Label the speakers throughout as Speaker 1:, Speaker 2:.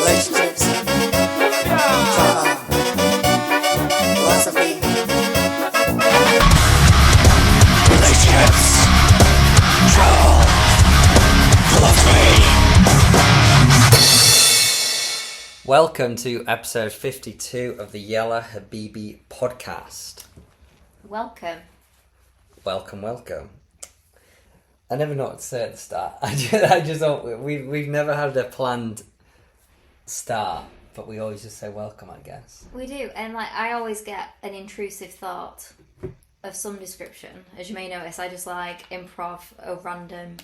Speaker 1: relationships, trauma, philosophy, relationships, trauma, philosophy.
Speaker 2: Welcome to episode 52 of the Yalla Habibi podcast.
Speaker 3: Welcome.
Speaker 2: Welcome. I never know what to say at the start. I just don't. We've never had a planned start, but we always just say welcome, I guess.
Speaker 3: We do, and I always get an intrusive thought of some description. As you may notice, I just improv a random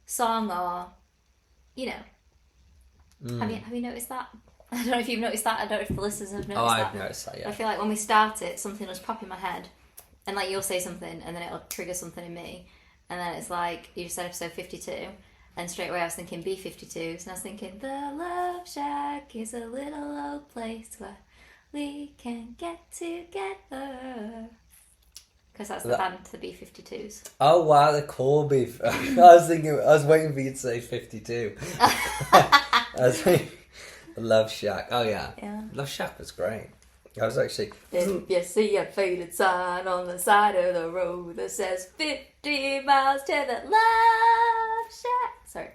Speaker 3: song or, Have you noticed that? I don't know if you've noticed that. I don't know if the listeners have noticed that.
Speaker 2: I've noticed that, yeah.
Speaker 3: I feel like when we start it, something will just pop in my head, and you'll say something, and then it'll trigger something in me, and then it's you just said episode 52, and straight away I was thinking B52s, and I was thinking the Love Shack is a little old place where we can get together. Because that's the band, the B52s.
Speaker 2: Oh wow, the cool beef. I was waiting for you to say 52. I was thinking, Love Shack. Oh yeah. Love Shack was great. I was actually...
Speaker 3: If you see a faded sign on the side of the road that says 50 miles to the Love Shack. Sorry.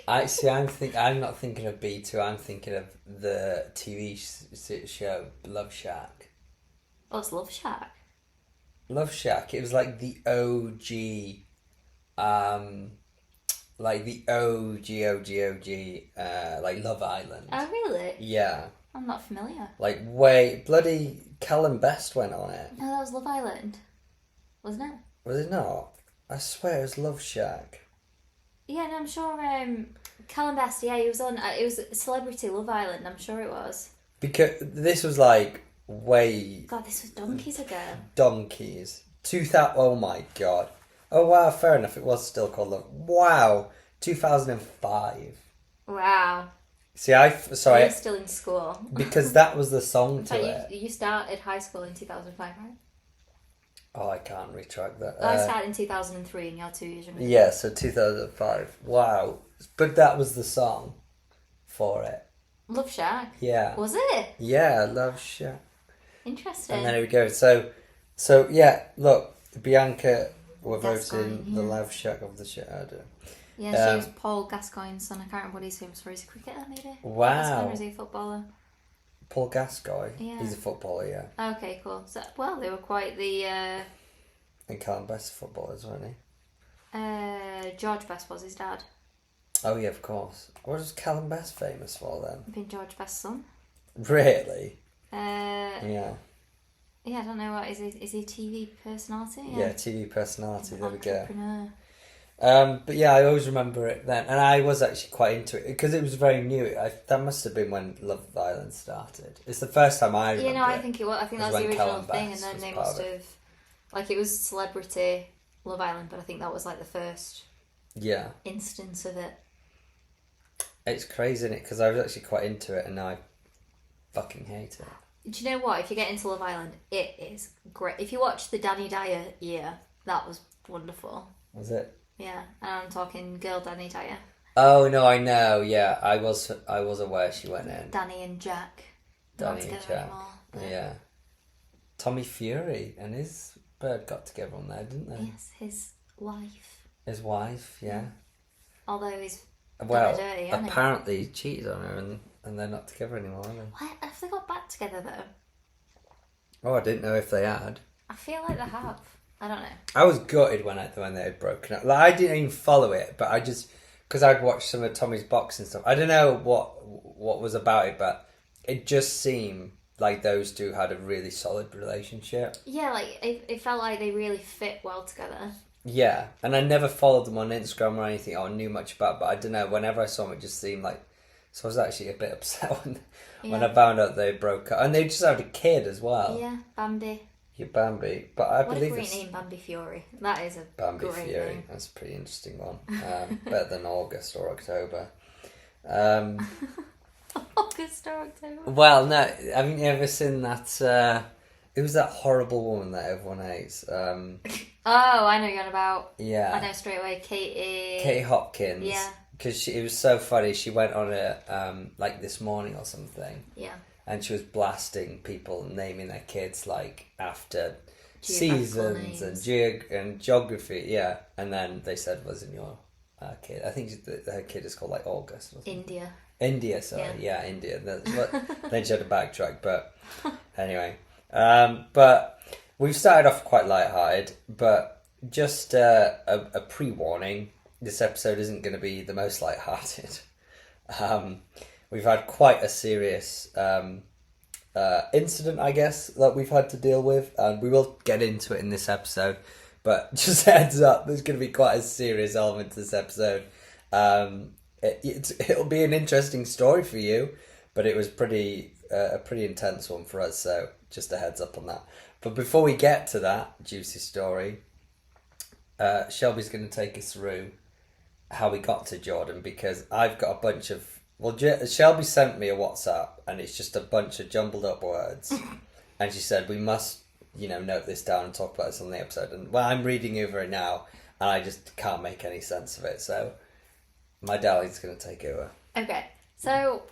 Speaker 2: I'm not thinking of B2, I'm thinking of the TV show Love Shack.
Speaker 3: What's Love Shack?
Speaker 2: Love Shack, it was like the OG, like Love Island.
Speaker 3: Oh, really?
Speaker 2: Yeah.
Speaker 3: I'm not familiar.
Speaker 2: Bloody Callum Best went on it.
Speaker 3: No, that was Love Island, wasn't it?
Speaker 2: Was it not? I swear it was Love Shack.
Speaker 3: Yeah, no, I'm sure, Callum Best, yeah, he was on, it was Celebrity Love Island, I'm sure it was.
Speaker 2: Because this was way...
Speaker 3: God, this was donkeys ago.
Speaker 2: Donkeys. 2000, oh my god. Oh wow, fair enough, it was still called Love. Wow, 2005.
Speaker 3: Wow.
Speaker 2: See, sorry.
Speaker 3: You're still in school.
Speaker 2: Because that was the song to it.
Speaker 3: You started high school in 2005, right?
Speaker 2: Oh, I can't retract that.
Speaker 3: I started in 2003 and you're 2 years younger.
Speaker 2: Yeah, so 2005. Wow. But that was the song for it.
Speaker 3: Love Shack?
Speaker 2: Yeah.
Speaker 3: Was it?
Speaker 2: Yeah, Love Shack.
Speaker 3: Interesting.
Speaker 2: And then here we go. So yeah, look, Bianca were voting the Love Shack of the show.
Speaker 3: Yeah, she was Paul Gascoigne's son. I can't remember what he's famous for. He's a cricketer, maybe?
Speaker 2: Wow.
Speaker 3: Or is he a footballer?
Speaker 2: Paul Gascoigne?
Speaker 3: Yeah.
Speaker 2: He's a footballer, yeah.
Speaker 3: Okay, cool. So, well, they were quite the...
Speaker 2: And Callum Best footballers, weren't he?
Speaker 3: George Best was his dad.
Speaker 2: Oh, yeah, of course. What was Callum Best famous for, then?
Speaker 3: Being George Best's son.
Speaker 2: Really?
Speaker 3: Yeah. Yeah, I don't know what... Is he a TV personality?
Speaker 2: Yeah, TV personality. There we go.
Speaker 3: Entrepreneur.
Speaker 2: But yeah, I always remember it then, and I was actually quite into it because it was very new. That must have been when Love Island started. It's the first time I remember.
Speaker 3: I think it was. I think that was the original thing, and then they must
Speaker 2: have
Speaker 3: it was Celebrity Love Island, but I think that was the first instance of it.
Speaker 2: It's crazy, isn't it? Because I was actually quite into it, and now I fucking hate it.
Speaker 3: Do you know what? If you get into Love Island, it is great. If you watch the Danny Dyer year, that was wonderful.
Speaker 2: Was it?
Speaker 3: Yeah, and I'm talking girl Danny Dyer.
Speaker 2: Oh no, I know. Yeah, I was aware she went in.
Speaker 3: Danny and Jack.
Speaker 2: Danny and Jack. Anymore, yeah. Tommy Fury and his bird got together on there, didn't they?
Speaker 3: Yes, his wife.
Speaker 2: His wife, yeah.
Speaker 3: Although he's dirty,
Speaker 2: apparently he cheated on her and they're not together anymore, are they?
Speaker 3: What? Have they got back together though?
Speaker 2: Oh, I didn't know if they had.
Speaker 3: I feel like they have. I don't know.
Speaker 2: I was gutted when they had broken up. I didn't even follow it, but I just... Because I'd watched some of Tommy's boxing stuff. I don't know what was about it, but it just seemed like those two had a really solid relationship.
Speaker 3: Yeah, it felt like they really fit well together.
Speaker 2: Yeah, and I never followed them on Instagram or anything or knew much about it, but I don't know, whenever I saw them it just seemed like... So I was actually a bit upset when I found out they broke up. And they just had a kid as well.
Speaker 3: Yeah, Bambi.
Speaker 2: Your Bambi, but I believe
Speaker 3: it's... What a great name, Bambi Fury. That is a
Speaker 2: Bambi
Speaker 3: great
Speaker 2: Fury.
Speaker 3: name.
Speaker 2: That's a pretty interesting one. Better than August or October.
Speaker 3: August or October?
Speaker 2: Well, no, haven't you ever seen that... it was that horrible woman that everyone hates.
Speaker 3: Oh, I know you're on about.
Speaker 2: Yeah.
Speaker 3: I know straight away. Katie
Speaker 2: Hopkins.
Speaker 3: Yeah.
Speaker 2: because it was so funny. She went on a like this morning or something,
Speaker 3: Yeah.
Speaker 2: and she was blasting people, naming their kids like after
Speaker 3: Geographical
Speaker 2: seasons
Speaker 3: names.
Speaker 2: and geography. Yeah, and then they said, "Wasn't your kid?" I think her kid is called like August. Wasn't it?
Speaker 3: India.
Speaker 2: India, sorry,
Speaker 3: Yeah.
Speaker 2: India. That's what. Then she had to backtrack, but anyway. But we've started off quite lighthearted, but just a pre-warning: this episode isn't going to be the most lighthearted. We've had quite a serious incident, I guess, that we've had to deal with, and we will get into it in this episode. But just heads up, there's going to be quite a serious element to this episode. It'll be an interesting story for you, but it was a pretty intense one for us, so just a heads up on that. But before we get to that juicy story, Shelby's going to take us through how we got to Jordan, because I've got a bunch of... Well, Shelby sent me a WhatsApp, and it's just a bunch of jumbled up words, and she said, we must, note this down and talk about this on the episode. And well, I'm reading over it now, and I just can't make any sense of it, so... My darling's going to take over.
Speaker 3: Okay, so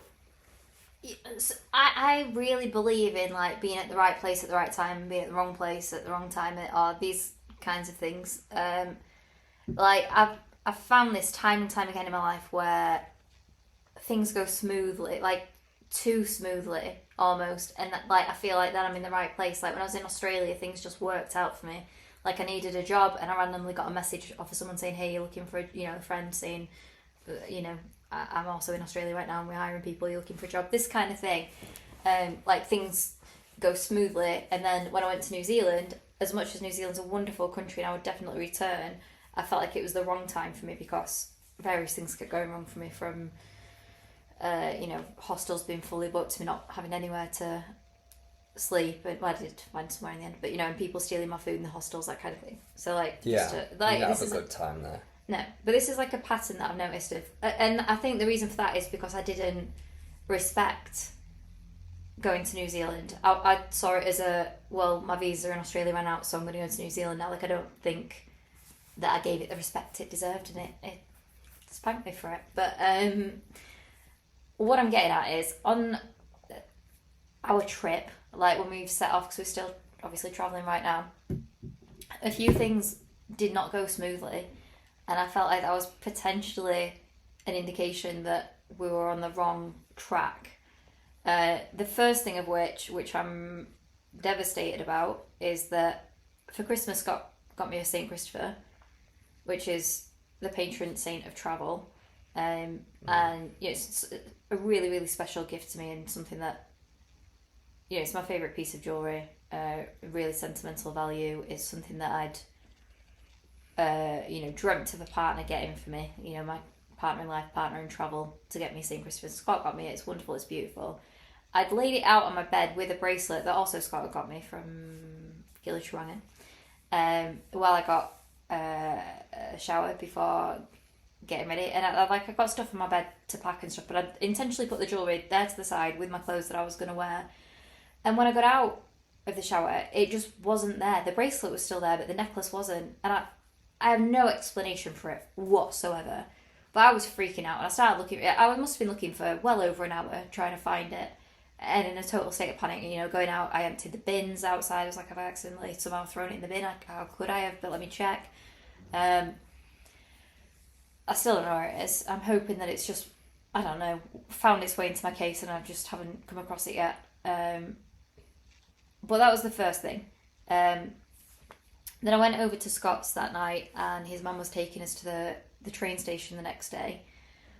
Speaker 3: I really believe in like being at the right place at the right time and being at the wrong place at the wrong time, or these kinds of things. Like I've found this time and time again in my life where things go smoothly, like too smoothly almost, and that, like I feel like then I'm in the right place. Like when I was in Australia, things just worked out for me. Like I needed a job, and I randomly got a message off of someone saying, "Hey, you're looking for a friend saying." I'm also in Australia right now and we're hiring people, you're looking for a job, this kind of thing. Like things go smoothly. And then when I went to New Zealand, as much as New Zealand's a wonderful country and I would definitely return, I felt like it was the wrong time for me because various things kept going wrong for me, from hostels being fully booked, to me not having anywhere to sleep, and I did find somewhere in the end, but and people stealing my food in the hostels, that kind of thing. So like
Speaker 2: you
Speaker 3: this
Speaker 2: have
Speaker 3: is
Speaker 2: a good time there.
Speaker 3: No, but this is like a pattern that I've noticed of, and I think the reason for that is because I didn't respect going to New Zealand. I saw it as my visa in Australia ran out, so I'm going to go to New Zealand now. Like I don't think that I gave it the respect it deserved, and it spanked me for it. But what I'm getting at is on our trip, like when we've set off, because we're still obviously travelling right now, a few things did not go smoothly. And I felt like that was potentially an indication that we were on the wrong track. The first thing of which I'm devastated about, is that for Christmas Scott got me a St. Christopher, which is the patron saint of travel. And it's a really, really special gift to me, and something that, it's my favourite piece of jewellery. Really sentimental value. Is something that I'd dreamt of a partner getting for me, my partner in life, partner in travel, to get me St. Christopher. Scott got me it. It's wonderful, it's beautiful. I'd laid it out on my bed with a bracelet that also Scott had got me from Gilly Truangan, while I got a shower before getting ready, and I got stuff in my bed to pack and stuff, but I'd intentionally put the jewellery there to the side with my clothes that I was going to wear. And when I got out of the shower, it just wasn't there. The bracelet was still there, but the necklace wasn't, and I have no explanation for it whatsoever. But I was freaking out, and I started looking. I must have been looking for well over an hour trying to find it, and in a total state of panic. Going out, I emptied the bins outside. I was like, I've accidentally somehow thrown it in the bin. How could I have? But let me check. I still don't know where it is. I'm hoping that it's just, I don't know, found its way into my case, and I just haven't come across it yet. But that was the first thing. Then I went over to Scott's that night, and his mum was taking us to the train station the next day.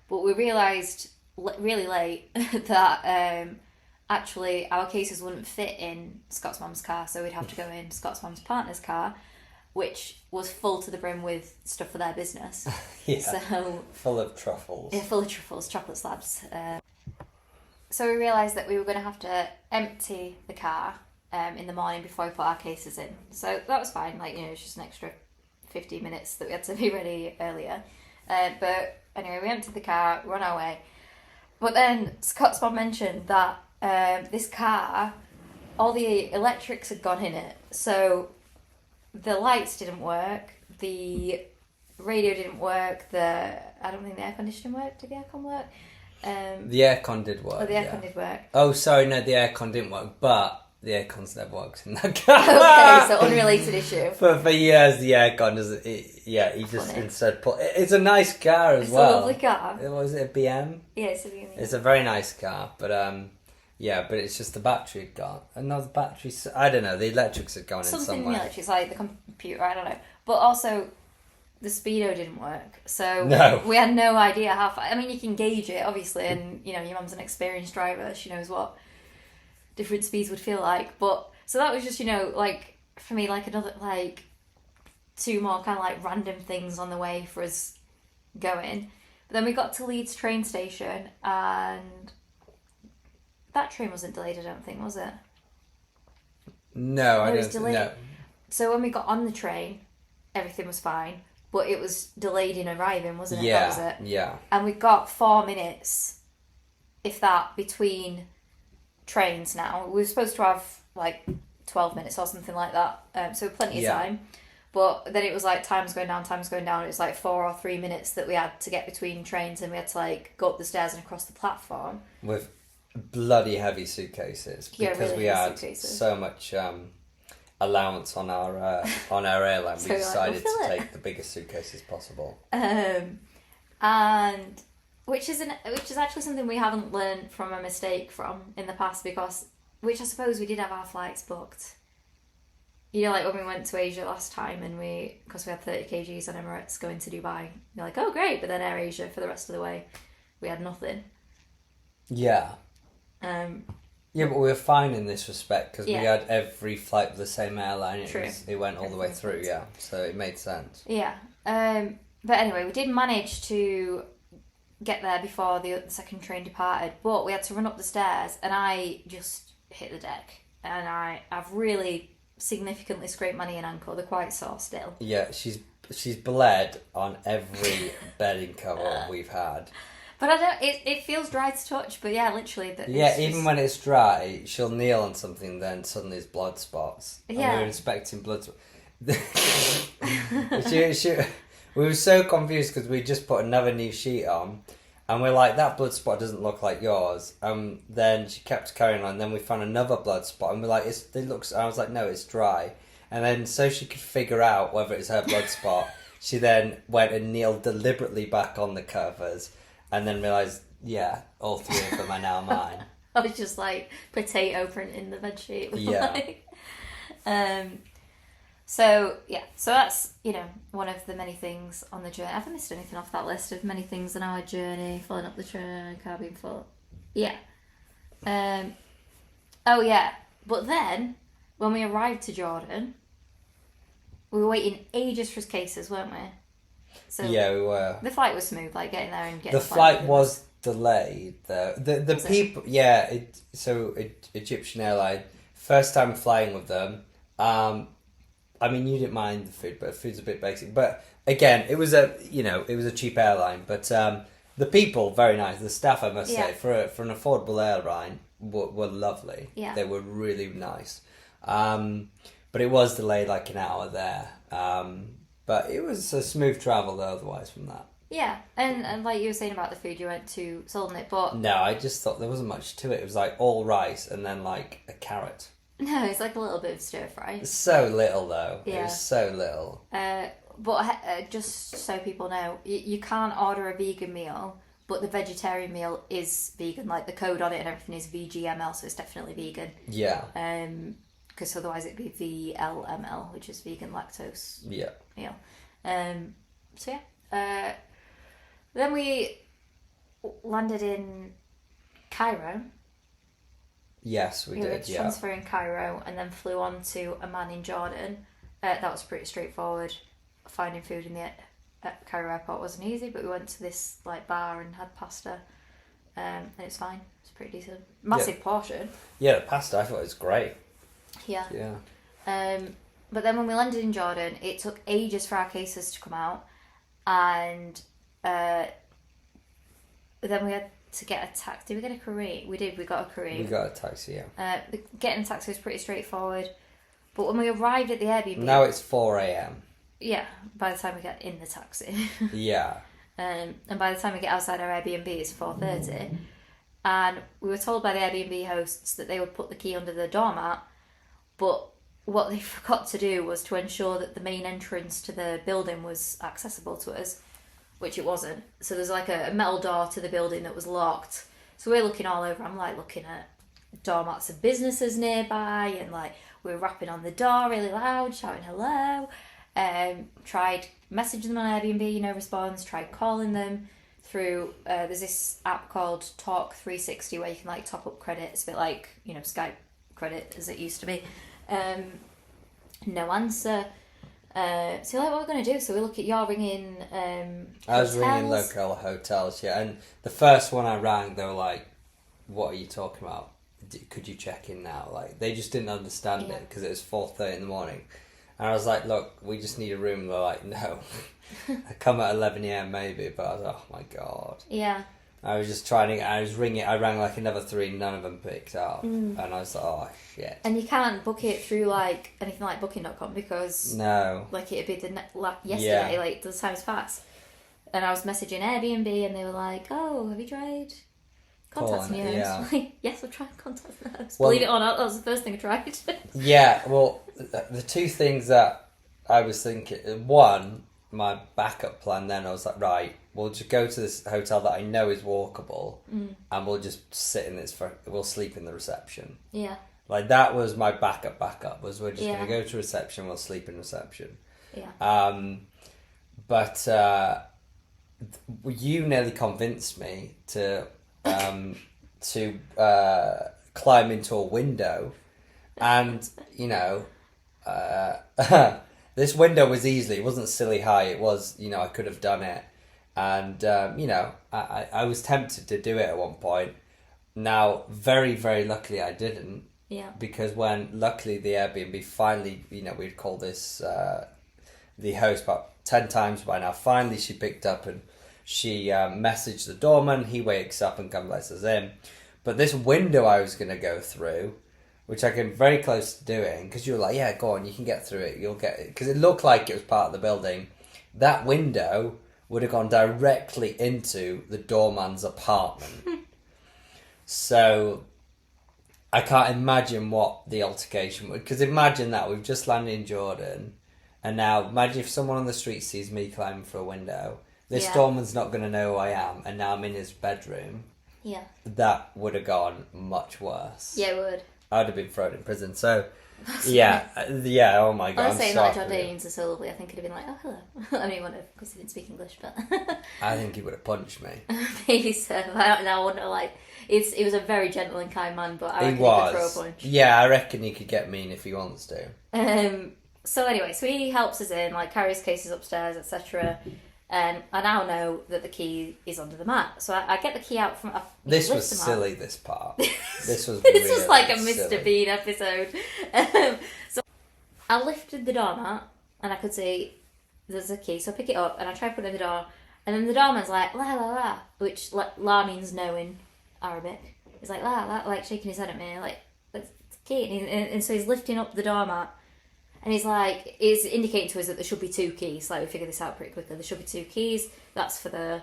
Speaker 3: But we realised really late that actually our cases wouldn't fit in Scott's mum's car, so we'd have to go in Scott's mum's partner's car, which was full to the brim with stuff for their business.
Speaker 2: Yeah,
Speaker 3: so
Speaker 2: full of truffles.
Speaker 3: Yeah, full of truffles, chocolate slabs. So we realised that we were going to have to empty the car in the morning before we put our cases in. So that was fine, it's just an extra 15 minutes that we had to be ready earlier. But anyway, we emptied the car, we're on our way. But then Scott's mum mentioned that this car, all the electrics had gone in it. So the lights didn't work, the radio didn't work. I don't think the air conditioning worked. Did the aircon work?
Speaker 2: The aircon did work.
Speaker 3: Oh, the aircon did work.
Speaker 2: Oh, sorry, no, the aircon didn't work, but the aircon's never worked in that car.
Speaker 3: Okay, so unrelated issue.
Speaker 2: For years, the aircon doesn't. He just instead put. It's a nice car as well.
Speaker 3: It's a lovely car.
Speaker 2: Was it a BM?
Speaker 3: Yeah, it's a BM.
Speaker 2: It's a very nice car, but but it's just the battery had gone. Another battery. I don't know. The electrics had gone in
Speaker 3: Something
Speaker 2: somewhere.
Speaker 3: in the electrics, like the computer. I don't know, but also. The speedo didn't work, so we had no idea how far. I mean, you can gauge it, obviously, and you know your mum's an experienced driver; she knows what different speeds would feel like. But so that was just, you know, like for me, like another like 2 more kind of like random things on the way for us going. But then we got to Leeds train station, and that train wasn't delayed. I don't think, was it?
Speaker 2: No, I don't.
Speaker 3: Delayed.
Speaker 2: No.
Speaker 3: So when we got on the train, everything was fine. But it was delayed in arriving, wasn't it?
Speaker 2: Yeah,
Speaker 3: That was it.
Speaker 2: yeah.
Speaker 3: And we got 4 minutes, if that, between trains now. We were supposed to have like 12 minutes or something like that. So plenty of time. But then it was like time's going down. It was like 4 or 3 minutes that we had to get between trains, and we had to like go up the stairs and across the platform.
Speaker 2: With bloody heavy suitcases. Because
Speaker 3: really
Speaker 2: we
Speaker 3: heavy
Speaker 2: had
Speaker 3: suitcases.
Speaker 2: so much allowance on our airline.
Speaker 3: So
Speaker 2: We
Speaker 3: we're like,
Speaker 2: decided
Speaker 3: we'll
Speaker 2: to
Speaker 3: fill it.
Speaker 2: take the biggest suitcases possible.
Speaker 3: And which is actually something we haven't learned from a mistake from in the past, because which I suppose we did have our flights booked. You know, like when we went to Asia last time, and because we had 30 kgs on Emirates going to Dubai, you're like, oh great, but then Air Asia for the rest of the way, we had nothing.
Speaker 2: Yeah. Yeah, but we were fine in this respect because we
Speaker 3: Yeah.
Speaker 2: had every flight with the same airline.
Speaker 3: True.
Speaker 2: It went all the way through, yeah. So it made sense.
Speaker 3: Yeah. But anyway, we did manage to get there before the second train departed, but we had to run up the stairs, and I just hit the deck, and I've really significantly scraped my knee and ankle. They're quite sore still.
Speaker 2: Yeah, she's bled on every bedding cover we've had.
Speaker 3: But I don't. It feels dry to touch. But yeah, literally.
Speaker 2: Even when it's dry, she'll kneel on something, then suddenly there's blood spots. And
Speaker 3: Yeah.
Speaker 2: we were inspecting blood we were so confused because we just put another new sheet on, and we're like, that blood spot doesn't look like yours. Then she kept carrying on. Then we found another blood spot, and we're like, it looks. I was like, no, it's dry. And then so she could figure out whether it's her blood spot, she then went and kneeled deliberately back on the covers. And then realised, yeah, all 3 of them are now mine.
Speaker 3: I was just like potato print in the bedsheet.
Speaker 2: Yeah.
Speaker 3: So that's, you know, one of the many things on the journey. I haven't missed anything off that list of many things on our journey. Filling up the train, car being full. Yeah. Oh yeah. But then when we arrived to Jordan, we were waiting ages for his cases, weren't we? So
Speaker 2: Yeah, we were.
Speaker 3: the flight was smooth, like getting there and getting
Speaker 2: The flight was delayed though. The
Speaker 3: Was it?
Speaker 2: people, Egyptian airline, first time flying with them. I mean, you didn't mind the food, but the food's a bit basic. But again, it was a cheap airline. But the people very nice. The staff, I must say, for an affordable airline, were lovely.
Speaker 3: Yeah.
Speaker 2: They were really nice. But it was delayed like an hour there. But it was a smooth travel though, otherwise from that.
Speaker 3: Yeah, and like you were saying about the food, you went to sold it, but
Speaker 2: No, I just thought there wasn't much to it. It was like all rice and then like a carrot.
Speaker 3: no, it's like a little bit of stir fry.
Speaker 2: So little though. It
Speaker 3: Yeah.
Speaker 2: was so little.
Speaker 3: But just so people know, you can't order a vegan meal, but the vegetarian meal is vegan. Like the code on it and everything is VGML, so it's definitely vegan.
Speaker 2: Yeah.
Speaker 3: Because otherwise it'd be VLML, which is vegan lactose
Speaker 2: Yeah.
Speaker 3: meal. So yeah. Then we landed in Cairo.
Speaker 2: Yes, we
Speaker 3: were
Speaker 2: did. Yeah.
Speaker 3: transfer in Cairo, and then flew on to Amman in Jordan. That was pretty straightforward. Finding food in the at Cairo airport wasn't easy, but we went to this like bar and had pasta, and it's fine. It's pretty decent. Massive portion.
Speaker 2: Yeah, the pasta. I thought it was great.
Speaker 3: Yeah.
Speaker 2: Yeah.
Speaker 3: But then when we landed in Jordan, it took ages for our cases to come out, and then we had to get a taxi. Did we get a Kareem? We did. We got a Kareem.
Speaker 2: We got a taxi. Yeah.
Speaker 3: Getting a taxi was pretty straightforward, but when we arrived at the Airbnb,
Speaker 2: Now it's 4 a.m.
Speaker 3: yeah, by the time we get in the taxi.
Speaker 2: Yeah.
Speaker 3: And by the time we get outside our Airbnb, it's 4:30. And we were told by the Airbnb hosts that they would put the key under the doormat, but what they forgot to do was to ensure that the main entrance to the building was accessible to us, which it wasn't. So there's like a metal door to the building that was locked. So we're looking all over. I'm like looking at doormats of businesses nearby, and like we're rapping on the door really loud, shouting hello. Tried messaging them on Airbnb, no response. Tried calling them through there's this app called Talk 360 where you can like top up credits, a bit like, you know, Skype credit as it used to be. No answer. So like, what are we going to do? So we look at you're ringing
Speaker 2: I was ringing
Speaker 3: hotels.
Speaker 2: local hotels, yeah, and the first one I rang, they were like, "What are you talking about? Could you check in now?" Like, they just didn't understand
Speaker 3: Yeah.
Speaker 2: it because it was 4:30 in the morning, and I was like, "Look, we just need a room." They're like, "No, I come at 11 a.m. maybe," but I was like, "Oh my god."
Speaker 3: Yeah.
Speaker 2: I was just trying to. I was ringing. I rang like another 3. None of them picked up, and I was like, "Oh shit."
Speaker 3: And you can't book it through like anything like Booking.com because
Speaker 2: No.
Speaker 3: like it'd be yesterday,
Speaker 2: Yeah.
Speaker 3: like the time's passed. And I was messaging Airbnb and they were like, "Oh, have you tried contacting
Speaker 2: Calling,
Speaker 3: your
Speaker 2: yeah.
Speaker 3: host?" Like, yes, I've tried contacting the host.
Speaker 2: Well-
Speaker 3: Believe it or not, that was the first thing I tried.
Speaker 2: Yeah, well, the two things that I was thinking, one, my backup plan then, I was like, right, we'll just go to this hotel that I know is walkable, and we'll just sit in this, we'll sleep in the reception.
Speaker 3: Yeah,
Speaker 2: Like, that was my backup, was we're just
Speaker 3: Yeah.
Speaker 2: going to go to reception, we'll sleep in reception.
Speaker 3: yeah.
Speaker 2: But you nearly convinced me to climb into a window, and you know, this window was easily. It wasn't silly high. It was, you know, I could have done it, and you know, I was tempted to do it at one point. Now, very very luckily, I didn't.
Speaker 3: Yeah.
Speaker 2: Because when luckily the Airbnb finally, you know, we'd called this the host about 10 times by now. Finally, she picked up and she messaged the doorman. He wakes up and comes lets us in. But this window I was going to go through, which I came very close to doing, because you were like, "Yeah, go on, you can get through it. You'll get it," because it looked like it was part of the building. That window would have gone directly into the doorman's apartment. So I can't imagine what the altercation would. Because imagine that we've just landed in Jordan, and now imagine if someone on the street sees me climbing through a window. This
Speaker 3: Yeah.
Speaker 2: doorman's not going to know who I am, and now I'm in his bedroom.
Speaker 3: Yeah.
Speaker 2: That would have gone much worse.
Speaker 3: Yeah, it would.
Speaker 2: I'd have been thrown in prison. So, yeah, yeah. Oh my god,
Speaker 3: I was
Speaker 2: I'm
Speaker 3: saying
Speaker 2: sorry.
Speaker 3: that Jordanians are so lovely. I think he'd have been like, "Oh, hello." I mean, he wouldn't have, because he didn't speak English, but
Speaker 2: I think he would have punched me.
Speaker 3: maybe so. I wouldn't have like. He was a very gentle and kind man, but I
Speaker 2: He
Speaker 3: reckon he could throw
Speaker 2: was.
Speaker 3: a punch.
Speaker 2: Yeah, I reckon he could get mean if he wants to.
Speaker 3: So anyway, so he helps us in, like carries cases upstairs, etc. And I now know that the key is under the mat. So I get the key out from.
Speaker 2: This
Speaker 3: lift
Speaker 2: was
Speaker 3: them out.
Speaker 2: silly. This part. This was.
Speaker 3: This was
Speaker 2: really
Speaker 3: like a Mr.
Speaker 2: silly.
Speaker 3: Bean episode. So I lifted the doormat and I could see there's a key. So I pick it up and I try putting it in the door. And then the doorman's like, "La la la," which la means no in Arabic. He's like, "La la," like shaking his head at me, like, "That's the key." And so he's lifting up the doormat. And he's like, he's indicating to us that there should be 2 keys. Like, we figured this out pretty quickly. There should be 2 keys. That's for the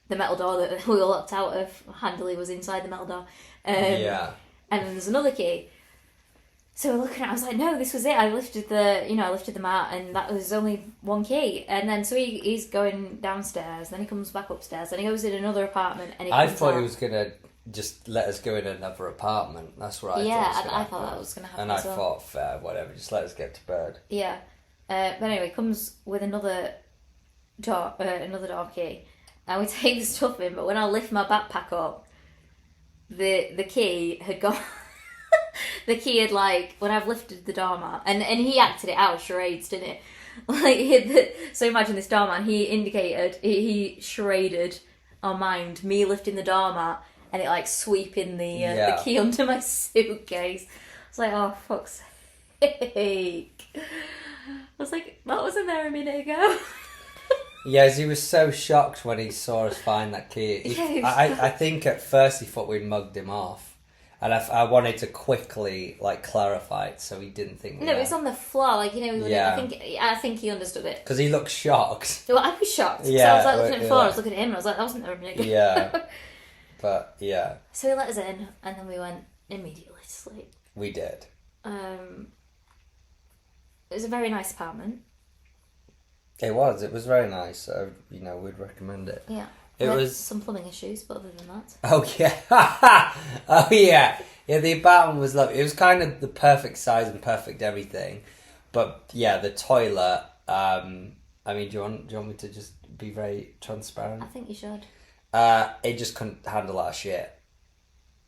Speaker 3: the metal door that we all locked out of. Handily was inside the metal door.
Speaker 2: Yeah.
Speaker 3: And then there's another key. So we're looking at it, I was like, no, this was it. I lifted the mat, and that was only 1 key. And then so he's going downstairs, then he comes back upstairs, and he goes in another apartment, and he
Speaker 2: I
Speaker 3: comes
Speaker 2: thought
Speaker 3: out.
Speaker 2: he was gonna just let us go in another apartment. That's what I
Speaker 3: Yeah,
Speaker 2: thought. Was gonna
Speaker 3: I thought
Speaker 2: happen.
Speaker 3: that was gonna happen
Speaker 2: And I
Speaker 3: as well.
Speaker 2: thought, fair, whatever. Just let us get to bed.
Speaker 3: Yeah. But anyway, comes with another door key. And we take the stuff in, but when I lift my backpack up, the key had gone. The key had, like, when I've lifted the doormat, and he acted it out, charades, didn't it? Like, so imagine this doorman, he charaded our mind, me lifting the doormat, and it, like, sweeping the key under my suitcase. I was like, oh, fuck's sake. I was like, that wasn't there a minute ago.
Speaker 2: Yes, he was so shocked when he saw us find that key.
Speaker 3: Yeah, he was
Speaker 2: I think at first he thought we'd mugged him off. And I wanted to quickly like clarify it so he didn't think.
Speaker 3: No, it's on the floor, like, you know.
Speaker 2: Yeah.
Speaker 3: I think he understood it.
Speaker 2: Because he looked shocked.
Speaker 3: Well, I was shocked.
Speaker 2: Yeah,
Speaker 3: So I was like looking at the floor,
Speaker 2: yeah.
Speaker 3: I was looking at him, and I was like, that wasn't a minute.
Speaker 2: Yeah. But yeah,
Speaker 3: So he let us in, and then we went immediately to sleep.
Speaker 2: we did.
Speaker 3: It was a very nice apartment.
Speaker 2: It was very nice. So, you know, we'd recommend it.
Speaker 3: Yeah.
Speaker 2: It
Speaker 3: We had
Speaker 2: was.
Speaker 3: some plumbing issues, but other than that.
Speaker 2: Oh yeah. Oh yeah. Yeah, the apartment was lovely. It was kind of the perfect size and perfect everything. But yeah, the toilet, I mean, do you want me to just be very transparent?
Speaker 3: I think you should.
Speaker 2: It just couldn't handle our shit.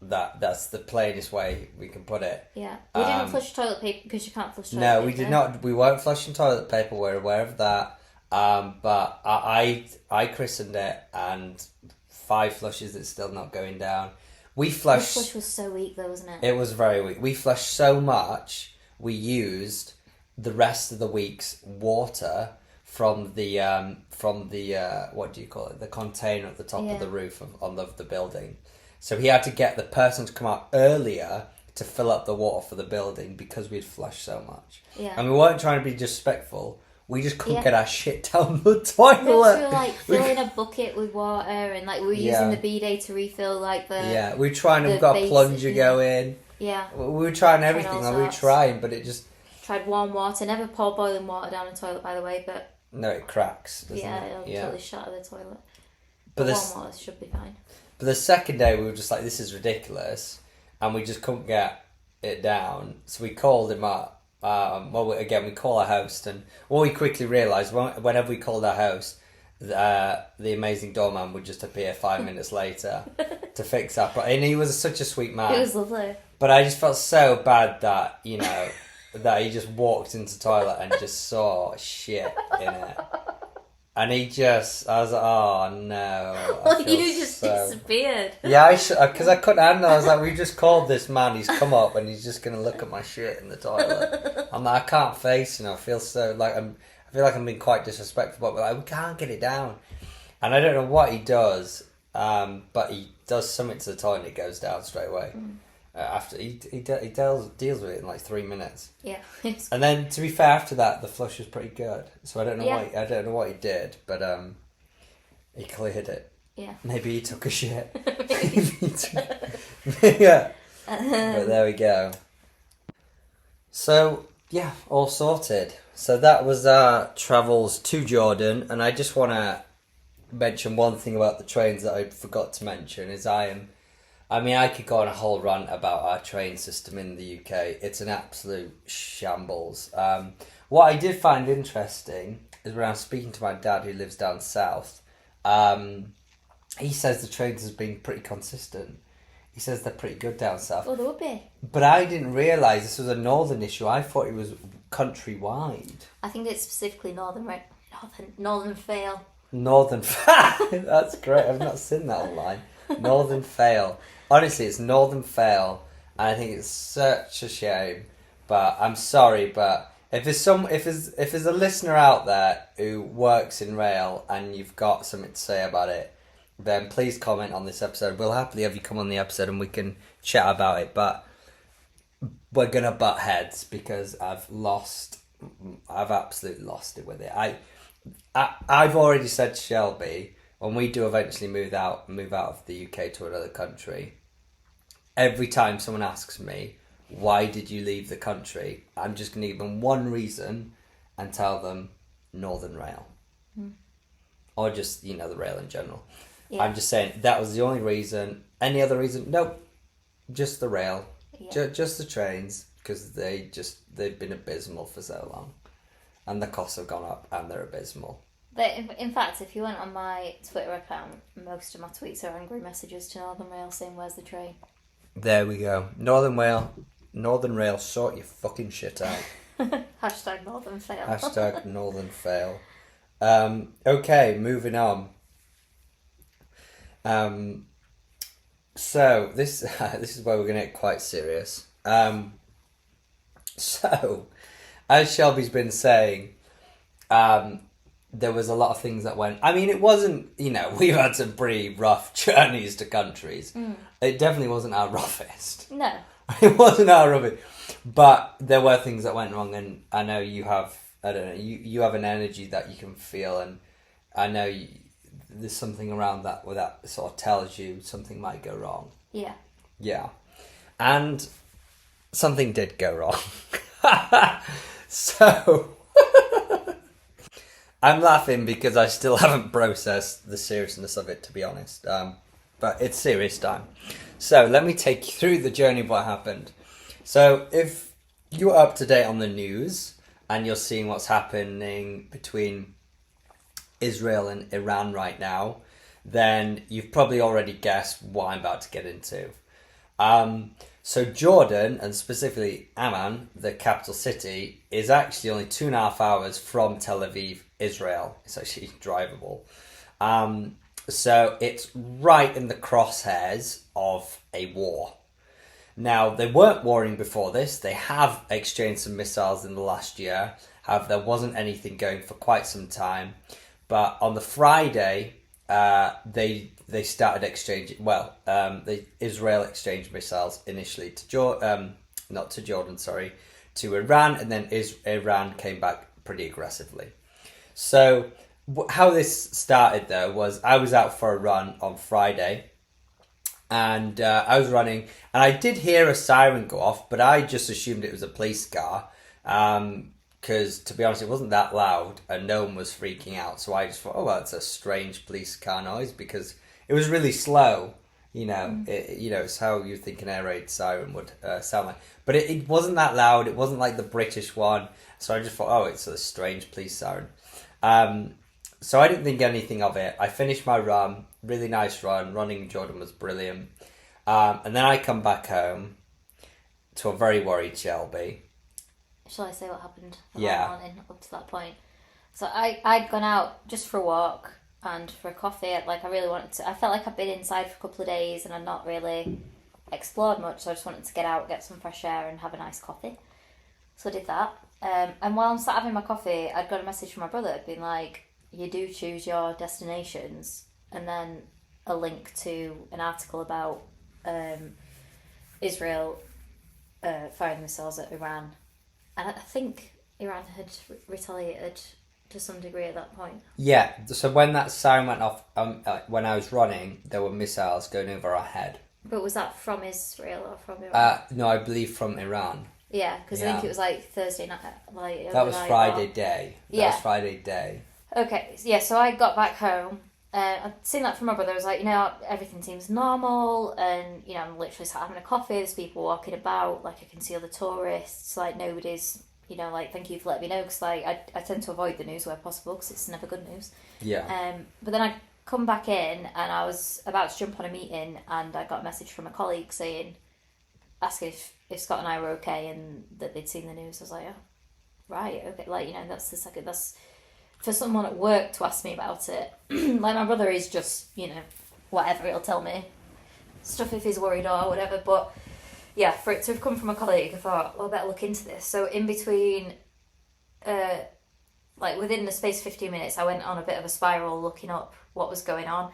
Speaker 2: That's the plainest way we can put it.
Speaker 3: Yeah. We didn't flush toilet paper because you can't flush toilet
Speaker 2: No,
Speaker 3: paper.
Speaker 2: we did not. We weren't flushing toilet paper. We're aware of that. But I christened it, and 5 flushes. It's still not going down. We flushed.
Speaker 3: The flush was so weak, though, wasn't it?
Speaker 2: It was very weak. We flushed so much. We used the rest of the week's water from the what do you call it? The container at the top of the roof on the building. So he had to get the person to come out earlier to fill up the water for the building because we'd flushed so much.
Speaker 3: Yeah.
Speaker 2: And we weren't trying to be disrespectful. We just couldn't get our shit down the toilet.
Speaker 3: We were like filling a bucket with water, and like we were using the bidet to refill like the.
Speaker 2: Yeah, we were trying. We've got a plunger going.
Speaker 3: Yeah.
Speaker 2: We were trying everything.
Speaker 3: all
Speaker 2: Like, we were
Speaker 3: sorts.
Speaker 2: trying, but it just.
Speaker 3: Tried warm water. Never pour boiling water down a toilet, by the way, but.
Speaker 2: No, it cracks. Doesn't
Speaker 3: Yeah,
Speaker 2: it?
Speaker 3: it'll totally shatter the toilet.
Speaker 2: But
Speaker 3: Warm
Speaker 2: this.
Speaker 3: water should be fine.
Speaker 2: But the second day, we were just like, this is ridiculous. And we just couldn't get it down. So we called him up. We call our host. And what we quickly realised, whenever we called our host, the amazing doorman would just appear 5 minutes later to fix up. And he was such a sweet man.
Speaker 3: It was lovely.
Speaker 2: But I just felt so bad that, you know, that he just walked into the toilet and just saw shit in it. And I was like, oh no.
Speaker 3: Like, you just disappeared.
Speaker 2: Yeah, because I couldn't handle it. I was like, we just called this man, he's come up and he's just going to look at my shit in the toilet. I'm like, I can't face, I feel so, like, I feel like I'm being quite disrespectful, but like, we can't get it down. And I don't know what he does, but he does something to the toilet and it goes down straight away. After he deals with it in like 3 minutes.
Speaker 3: Yeah.
Speaker 2: And then, to be fair, after that, the flush was pretty good. So I don't know
Speaker 3: Yeah.
Speaker 2: what he did, but he cleared it.
Speaker 3: Yeah.
Speaker 2: Maybe he took a shit. Yeah. But there we go. So yeah, all sorted. So that was our travels to Jordan, and I just want to mention one thing about the trains that I forgot to mention is I could go on a whole rant about our train system in the UK. It's an absolute shambles. What I did find interesting is when I was speaking to my dad who lives down south, he says the trains has been pretty consistent. He says they're pretty good down south.
Speaker 3: Oh, there would be.
Speaker 2: But I didn't realise this was a northern issue. I thought it was countrywide.
Speaker 3: I think it's specifically northern, right? Northern fail.
Speaker 2: Northern That's great. I've not seen that online. Northern fail. Honestly, it's Northern fail, and I think it's such a shame. But I'm sorry, but if there's a listener out there who works in rail and you've got something to say about it, then please comment on this episode. We'll happily have you come on the episode and we can chat about it. But we're gonna butt heads because I've absolutely lost it with it. I've already said to Shelby, when we do eventually move out of the UK to another country, every time someone asks me, why did you leave the country? I'm just going to give them one reason and tell them Northern Rail. Or just, the rail in general. Yeah. I'm just saying that was the only reason. Any other reason? Nope. Just the rail. Yeah. Just the trains, because they've been abysmal for so long. And the costs have gone up and they're abysmal.
Speaker 3: In fact, if you went on my Twitter account, most of my tweets are angry messages to Northern Rail saying, where's the train? There
Speaker 2: we go. Northern Rail, sort your fucking shit out.
Speaker 3: Hashtag Northern fail.
Speaker 2: Hashtag Northern fail. Okay, moving on. So this is where we're going to get quite serious. So, as Shelby's been saying, there was a lot of things that went. I mean, it wasn't. We've had some pretty rough journeys to countries. It definitely wasn't our roughest.
Speaker 3: No.
Speaker 2: It wasn't our roughest, but there were things that went wrong, and I know you have. I don't know. You have an energy that you can feel, and I know there's something around that where that sort of tells you something might go wrong.
Speaker 3: Yeah.
Speaker 2: Yeah, and something did go wrong. So I'm laughing because I still haven't processed the seriousness of it, to be honest. But it's serious time. So let me take you through the journey of what happened. So if you're up to date on the news and you're seeing what's happening between Israel and Iran right now, then you've probably already guessed what I'm about to get into. So Jordan, and specifically Amman, the capital city, is actually only 2.5 hours from Tel Aviv, Israel. It's actually drivable. So it's right in the crosshairs of a war. Now, they weren't warring before this. They have exchanged some missiles in the last year. However, there wasn't anything going for quite some time. But on the Friday, they started exchanging. Israel exchanged missiles initially to to Iran, and then Iran came back pretty aggressively. So how this started though was I was out for a run on Friday, and I was running, and I did hear a siren go off, but I just assumed it was a police car. Because, to be honest, it wasn't that loud and no one was freaking out. So I just thought, it's a strange police car noise because it was really slow. It's how you think an air raid siren would sound like. But it wasn't that loud. It wasn't like the British one. So I just thought, it's a strange police siren. So I didn't think anything of it. I finished my run, really nice run. Running in Jordan was brilliant. And then I come back home to a very worried Shelby.
Speaker 3: Shall I say what happened the
Speaker 2: Yeah.
Speaker 3: whole morning up to that point? So I'd gone out just for a walk and for a coffee. I really wanted to. I felt like I'd been inside for a couple of days and I'd not really explored much. So I just wanted to get out, get some fresh air, and have a nice coffee. So I did that. And while I'm sat having my coffee, I'd got a message from my brother being like, "You do choose your destinations," and then a link to an article about Israel firing missiles at Iran. And I think Iran had retaliated to some degree at that point.
Speaker 2: Yeah, so when that siren went off, when I was running, there were missiles going over our head.
Speaker 3: But was that from Israel or from Iran?
Speaker 2: No, I believe from Iran.
Speaker 3: Yeah, because I think it was Thursday night.
Speaker 2: That was Friday day.
Speaker 3: Yeah.
Speaker 2: That was Friday day.
Speaker 3: Okay, yeah, so I got back home. I'd seen that from my brother. I was like, everything seems normal, and I'm literally sat having a coffee. There's people walking about. I can see other tourists. Nobody's, thank you for letting me know, because I tend to avoid the news where possible because it's never good news.
Speaker 2: Yeah.
Speaker 3: But then I come back in and I was about to jump on a meeting, and I got a message from a colleague asking if Scott and I were okay and that they'd seen the news. I was like, oh, right, okay, that's the second. That's for someone at work to ask me about it. My brother is just, whatever, he'll tell me stuff if he's worried or whatever. But yeah, for it to have come from a colleague, I thought, I better look into this. So in between, within the space of 15 minutes, I went on a bit of a spiral looking up what was going on.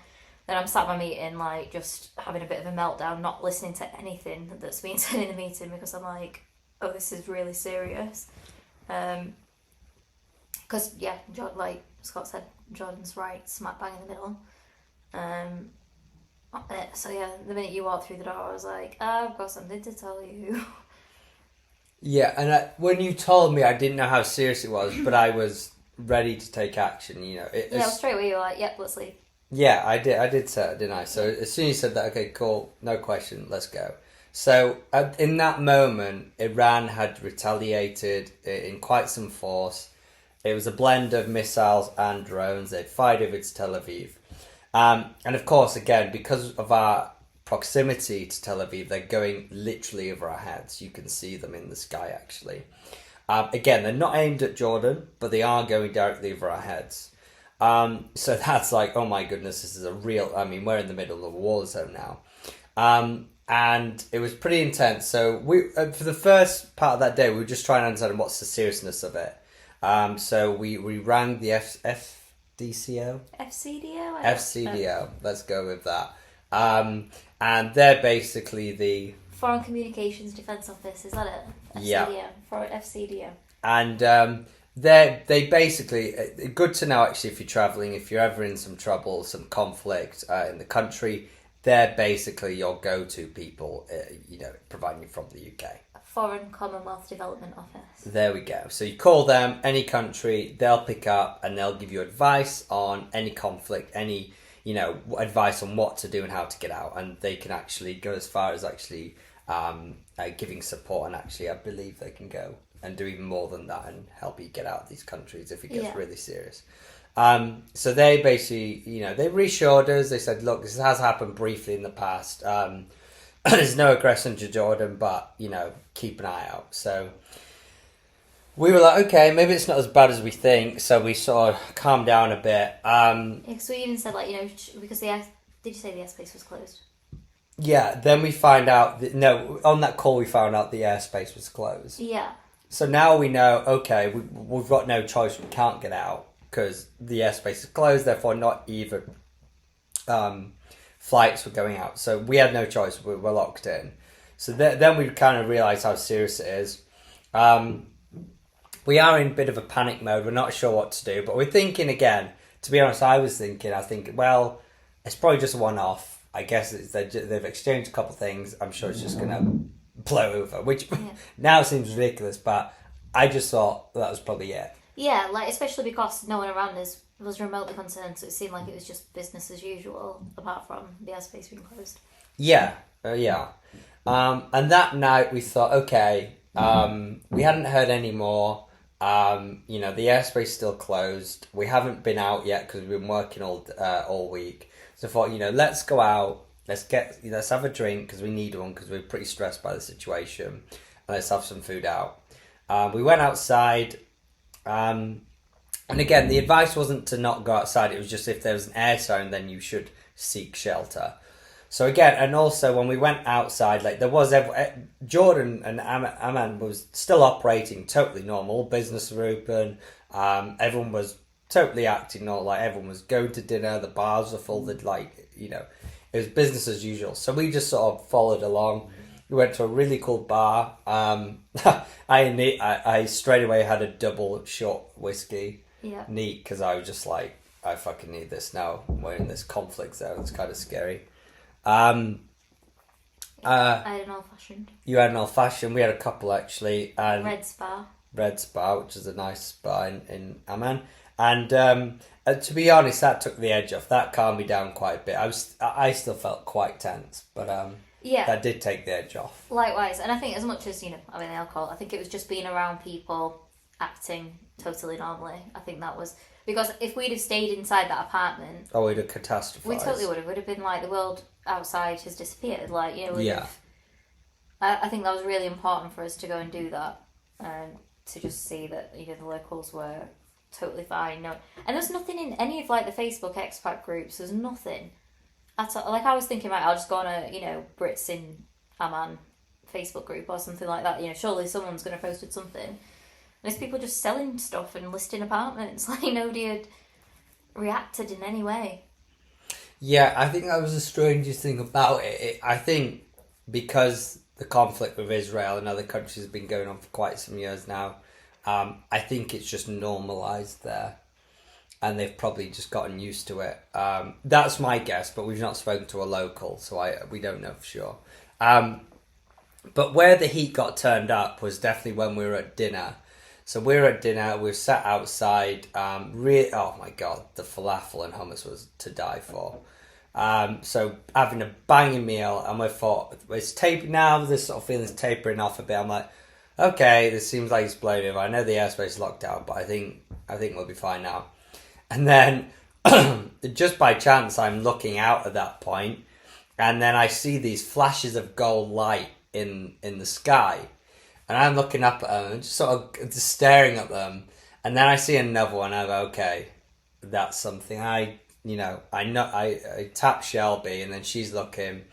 Speaker 3: Then I'm sat at my meeting, just having a bit of a meltdown, not listening to anything that's being said in the meeting, because I'm like, oh, this is really serious. Because, yeah, like Scott said, Jordan's right, smack bang in the middle. So, yeah, the minute you walked through the door, I was like, I've got something to tell you.
Speaker 2: Yeah, and when you told me, I didn't know how serious it was, but I was ready to take action,
Speaker 3: Straight away you were like, yep, let's leave.
Speaker 2: Yeah, I did say it, didn't I? So as soon as you said that, okay, cool, no question, let's go. So in that moment, Iran had retaliated in quite some force. It was a blend of missiles and drones. They'd fired over to Tel Aviv. And of course, again, because of our proximity to Tel Aviv, they're going literally over our heads. You can see them in the sky, actually. Again, they're not aimed at Jordan, but they are going directly over our heads. So that's like, oh my goodness, this is a real... we're in the middle of a war zone now. And it was pretty intense. So we for the first part of that day, we were just trying to understand what's the seriousness of it. So we rang the DCO?
Speaker 3: FCDO?
Speaker 2: FCDO, let's go with that. And they're basically the...
Speaker 3: Foreign Communications Defence Office, is that it? FCDO.
Speaker 2: Yeah.
Speaker 3: FCDO.
Speaker 2: And they basically... good to know, actually, if you're travelling, if you're ever in some trouble, some conflict in the country, they're basically your go-to people, providing you from the UK.
Speaker 3: Foreign Commonwealth Development Office.
Speaker 2: There we go. So you call them, any country, they'll pick up and they'll give you advice on any conflict, any, advice on what to do and how to get out. And they can actually go as far as actually giving support, and actually I believe they can go and do even more than that and help you get out of these countries if it gets really serious. So they basically, they reassured us. They said, look, this has happened briefly in the past. There's no aggression to Jordan, but, keep an eye out. So we were like, okay, maybe it's not as bad as we think. So we sort of calmed down a bit.
Speaker 3: Because we even said, because did you say the airspace was closed?
Speaker 2: Yeah, then we find out, on that call we found out the airspace was closed.
Speaker 3: Yeah.
Speaker 2: So now we know, okay, we've got no choice, we can't get out because the airspace is closed, therefore not even flights were going out. So we had no choice, we were locked in. So then we kind of realised how serious it is. We are in a bit of a panic mode, we're not sure what to do, but we're thinking again, to be honest, I think, well, it's probably just a one-off. I guess they've exchanged a couple of things, I'm sure it's just going to blow over, which now seems ridiculous, but I just thought that was probably it.
Speaker 3: Yeah, especially because no one around us was remotely concerned, so it seemed like it was just business as usual, apart from the airspace being closed.
Speaker 2: Yeah. And that night we thought, okay, we hadn't heard any more. The airspace still closed. We haven't been out yet because we've been working all week. So I thought, let's go out. Let's have a drink because we need one because we're pretty stressed by the situation. And let's have some food out. We went outside. And again, the advice wasn't to not go outside. It was just if there was an air siren, then you should seek shelter. So again, and also when we went outside, there was Jordan and Aman was still operating totally normal. Business were open. Everyone was totally acting normal. Everyone was going to dinner. The bars were full. It was business as usual. So we just sort of followed along. We went to a really cool bar. I straight away had a double shot whiskey.
Speaker 3: Yeah.
Speaker 2: Neat, because I was just like, I fucking need this now. We're in this conflict zone. It's kind of scary. I
Speaker 3: had an old fashioned.
Speaker 2: You had an old fashioned. We had a couple actually. And Red Spa, which is a nice spa in Amman. And to be honest, that took the edge off. That calmed me down quite a bit. I still felt quite tense, but that did take the edge off.
Speaker 3: Likewise, and I think as much as the alcohol, I think it was just being around people acting totally normally. I think that was because if we'd have stayed inside that apartment,
Speaker 2: we'd have catastrophized.
Speaker 3: We totally would have. Would have been like the world outside has disappeared.
Speaker 2: Yeah.
Speaker 3: I think that was really important for us to go and do that, to just see that the locals were totally fine. No, and there's nothing in any of the Facebook expat groups. There's nothing at all. I was thinking, I'll just go on a Brits in Amman Facebook group or something like that. Surely someone's going to post something. And it's people just selling stuff and listing apartments. Nobody had reacted in any way.
Speaker 2: Yeah, I think that was the strangest thing about it. I think because the conflict with Israel and other countries has been going on for quite some years now, I think it's just normalised there. And they've probably just gotten used to it. That's my guess, but we've not spoken to a local, so we don't know for sure. But where the heat got turned up was definitely when we were at dinner. So we were at dinner, we were sat outside. Oh my God, the falafel and hummus was to die for. So having a banging meal, and we thought, it's now this sort of feeling's tapering off a bit. I'm like, okay, this seems like it's blown over. I know the airspace is locked down, but I think we'll be fine now. And then, just by chance, I'm looking out at that point, and then I see these flashes of gold light in the sky, and I'm looking up at them and just sort of just staring at them, and then I see another one. I go, okay, that's something. I tap Shelby, and then she's looking,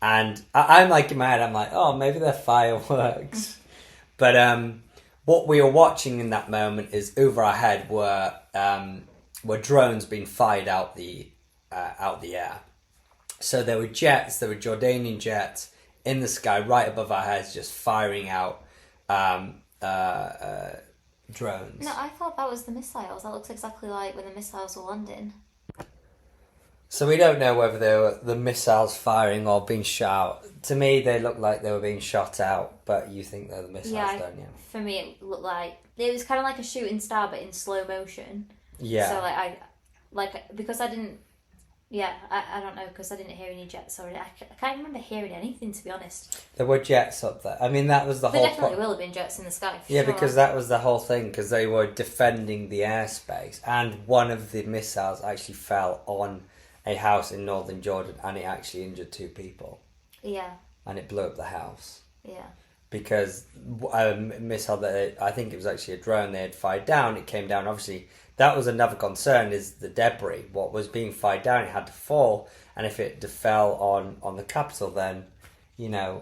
Speaker 2: and I'm in my head, I'm like, oh, maybe they're fireworks, but what we were watching in that moment is over our head were were drones being fired out the air. So there were jets, there were Jordanian jets in the sky right above our heads, just firing out drones.
Speaker 3: No, I thought that was the missiles. That looks exactly like when the missiles were landing.
Speaker 2: So we don't know whether they were the missiles firing or being shot out. To me, they look like they were being shot out, but you think they're the missiles, don't you?
Speaker 3: For me, it looked like it was kind of like a shooting star, but in slow motion.
Speaker 2: Yeah.
Speaker 3: So because I didn't. Yeah, I don't know, because I didn't hear any jets already. I can't remember hearing anything, to be honest.
Speaker 2: There were jets up there. I mean, that was the
Speaker 3: There
Speaker 2: whole
Speaker 3: definitely will have been jets in the sky, for
Speaker 2: Yeah,
Speaker 3: sure.
Speaker 2: because that was the whole thing, because they were defending the airspace, and one of the missiles actually fell on a house in northern Jordan, and it actually injured 2 people.
Speaker 3: Yeah.
Speaker 2: And it blew up the house.
Speaker 3: Yeah.
Speaker 2: Because a missile that I think it was actually a drone they had fired down, it came down. Obviously, that was another concern, is the debris. What was being fired down, it had to fall, and if it fell on the capital, then that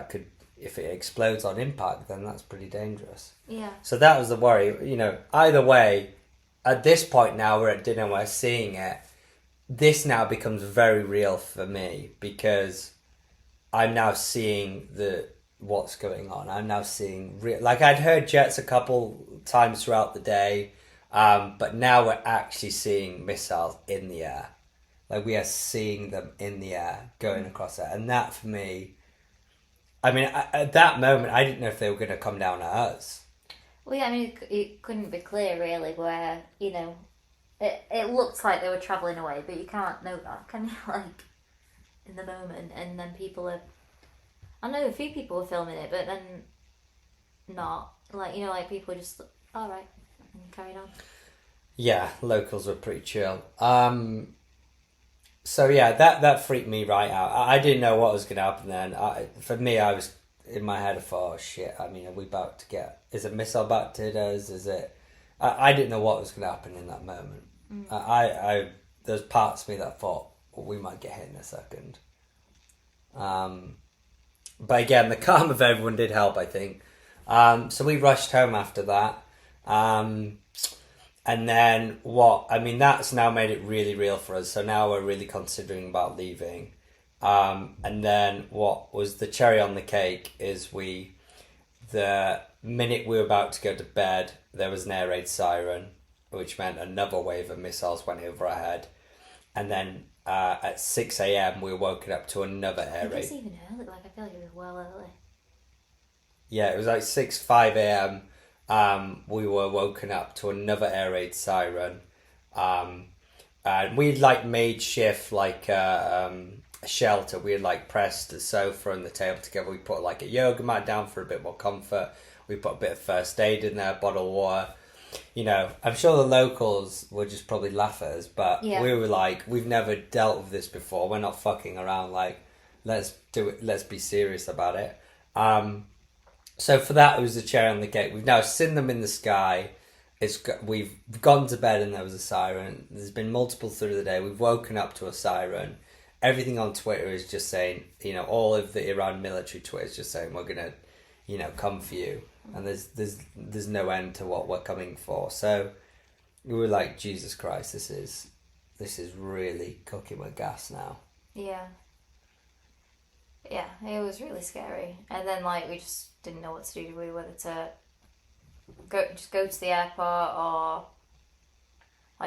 Speaker 2: could, if it explodes on impact, then that's pretty dangerous.
Speaker 3: Yeah.
Speaker 2: So that was the worry. Either way, at this point now we're at dinner, we're seeing it. This now becomes very real for me, because I'm now seeing what's going on. I'm now seeing like I'd heard jets a couple times throughout the day, but now we're actually seeing missiles in the air. Like, we are seeing them in the air going across it, and that for me, I mean, at that moment I didn't know if they were going to come down at us.
Speaker 3: Well, yeah, I mean, it couldn't be clear really where it looked like they were travelling away, but you can't know that, can you? Like, in the moment, and then I know a few people were filming it, but then not. Like people just, all right, and carried on.
Speaker 2: Yeah, locals were pretty chill. So yeah, that freaked me right out. I didn't know what was going to happen then. For me, I was in my head, I thought, oh shit, I mean, are we about to is a missile about to hit us? Is it? I didn't know what was going to happen in that moment. There's parts of me that thought, well, we might get hit in a second. But again, the calm of everyone did help, I think. So we rushed home after that. And then that's now made it really real for us. So now we're really considering about leaving. And then what was the cherry on the cake is the minute we were about to go to bed, there was an air raid siren, which meant another wave of missiles went over our head. And then at 6 a.m. we were woken up to another air raid.
Speaker 3: It's even early. Like, I feel like it was well early.
Speaker 2: Yeah, it was like 5 a.m. We were woken up to another air raid siren. And we'd made shift a shelter. We had pressed the sofa and the table together. We put a yoga mat down for a bit more comfort. We put a bit of first aid in there, bottle of water. I'm sure the locals would just probably laugh at us, but we were we've never dealt with this before. We're not fucking around. Let's do it. Let's be serious about it. So for that, it was the cherry on the cake. We've now seen them in the sky. We've gone to bed and there was a siren. There's been multiple through the day. We've woken up to a siren. Everything on Twitter is just saying, all of the Iran military Twitter is just saying, we're gonna, come for you. And there's no end to what we're coming for. So we were like, Jesus Christ, this is really cooking with gas now.
Speaker 3: Yeah. Yeah, it was really scary. And then we just didn't know what to do. Whether to go to the airport or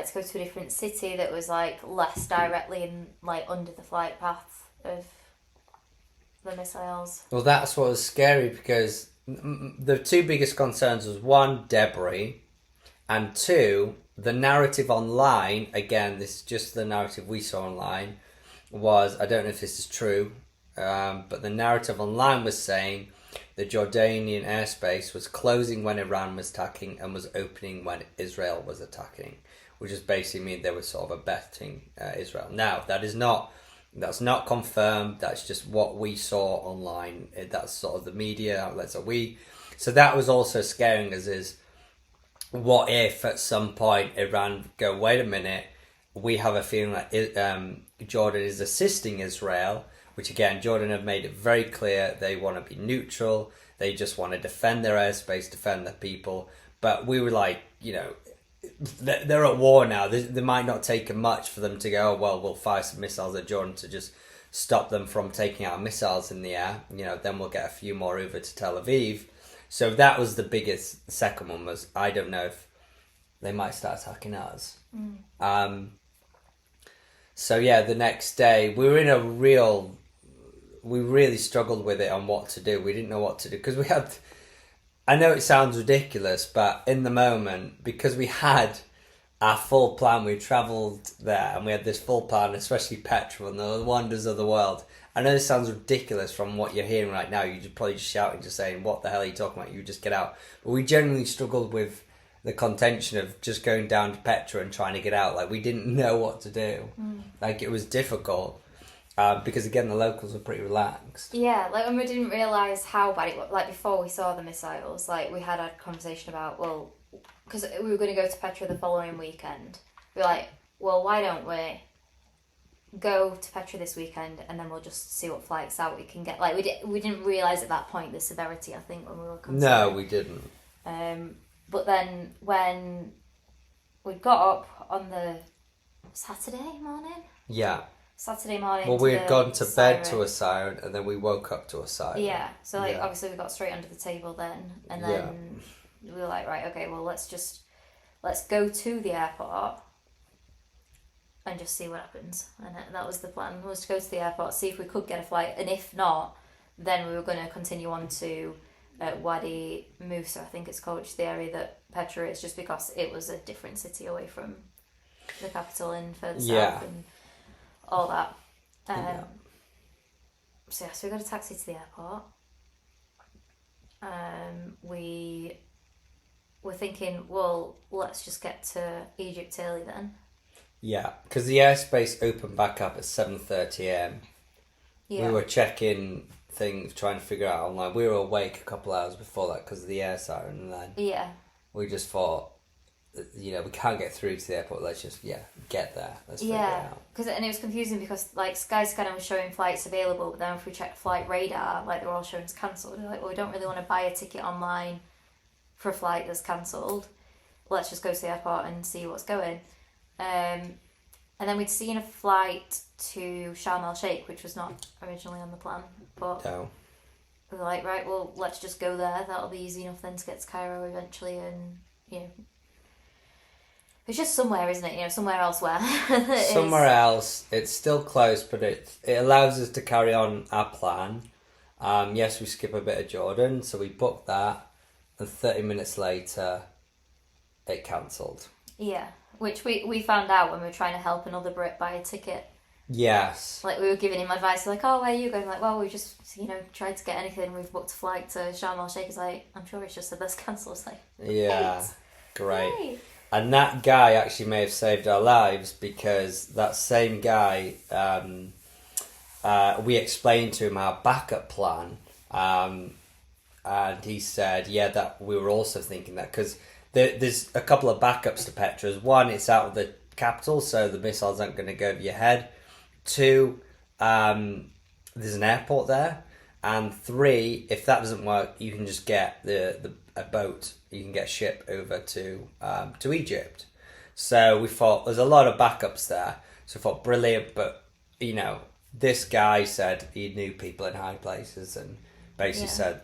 Speaker 3: to go to a different city that was less directly in under the flight path of the missiles.
Speaker 2: Well, that's what was scary, because the 2 biggest concerns was 1, debris, and 2, the narrative online. Again, this is just the narrative we saw online. Was, I don't know if this is true, but the narrative online was saying the Jordanian airspace was closing when Iran was attacking and was opening when Israel was attacking, which is basically mean they were sort of abetting Israel. Now, that's not confirmed. That's just what we saw online. That's sort of the media outlets that so that was also scaring us, is what if at some point Iran go, wait a minute, we have a feeling that Jordan is assisting Israel, which again, Jordan have made it very clear they want to be neutral. They just want to defend their airspace, defend their people. But we were they're at war now. They might not take much for them to go, oh, well, we'll fire some missiles at Jordan to just stop them from taking out missiles in the air. Then we'll get a few more over to Tel Aviv. So that was the biggest. The second one was, I don't know if they might start attacking us. So yeah, the next day we were in we really struggled with it on what to do. We didn't know what to do because we had, I know it sounds ridiculous, but in the moment, because we had our full plan, we travelled there and we had this full plan, especially petrol and the wonders of the world. I know this sounds ridiculous from what you're hearing right now. You're probably just shouting, just saying, what the hell are you talking about? You just get out. But we genuinely struggled with the contention of just going down to Petra and trying to get out. Like, we didn't know what to do. Like, it was difficult. Because, again, the locals were pretty relaxed.
Speaker 3: Yeah, like, when we didn't realise how bad it was. Like, before we saw the missiles, like, we had a conversation about, well, because we were going to go to Petra the following weekend. We were like, well, why don't we go to Petra this weekend and then we'll just see what flights out we can get. Like, we didn't realise at that point the severity, I think, when we were considering.
Speaker 2: No, we didn't.
Speaker 3: But then when we got up on the Saturday morning?
Speaker 2: Yeah.
Speaker 3: Saturday morning.
Speaker 2: Well, we had gone to bed
Speaker 3: siren.
Speaker 2: to a siren and then we woke up to a siren.
Speaker 3: Yeah. So, like, obviously we got straight under the table then. And then we were like, right, okay, well, let's go to the airport and just see what happens. And that was the plan, was to go to the airport, see if we could get a flight. And if not, then we were going to continue on to Wadi Musa, I think it's called, which is the area that Petra is, just because it was a different city away from the capital and further south and all that. So we got a taxi to the airport. We were thinking, well, let's just get to Egypt early then.
Speaker 2: Yeah, because the airspace opened back up at 7:30am.
Speaker 3: Yeah.
Speaker 2: We were checking things, trying to figure out online. We were awake a couple hours before that because of the air siren, and then we just thought, we can't get through to the airport. Let's just get there. Let's figure it out.
Speaker 3: And it was confusing because like Skyscanner was showing flights available, but then if we checked flight radar, like they were all showing as cancelled. We're like, well, we don't really want to buy a ticket online for a flight that's cancelled. Let's just go to the airport and see what's going. And then we'd seen a flight to Sharm el Sheikh, which was not originally on the plan, but we were like, right, well, let's just go there. That'll be easy enough then to get to Cairo eventually, and it's just somewhere, isn't it? Somewhere elsewhere.
Speaker 2: Somewhere else. It's still close, but it allows us to carry on our plan. Yes, we skip a bit of Jordan, so we booked that, and 30 minutes later, it cancelled.
Speaker 3: Yeah. Which we found out when we were trying to help another Brit buy a ticket.
Speaker 2: Yes.
Speaker 3: Like, we were giving him advice, like, oh, where are you going? Like, well, we just, tried to get anything. We've booked a flight to Sharm el Sheikh. He's like, I'm sure it's just said that's cancelled. It's like,
Speaker 2: Great.
Speaker 3: Yay.
Speaker 2: And that guy actually may have saved our lives because that same guy, we explained to him our backup plan. And he said, that we were also thinking that because there's a couple of backups to Petra's. One, it's out of the capital, so the missiles aren't going to go over your head. Two, there's an airport there. And three, if that doesn't work, you can just get a boat. You can get a ship over to Egypt. So we thought there's a lot of backups there. So I thought brilliant, but this guy said he knew people in high places and basically said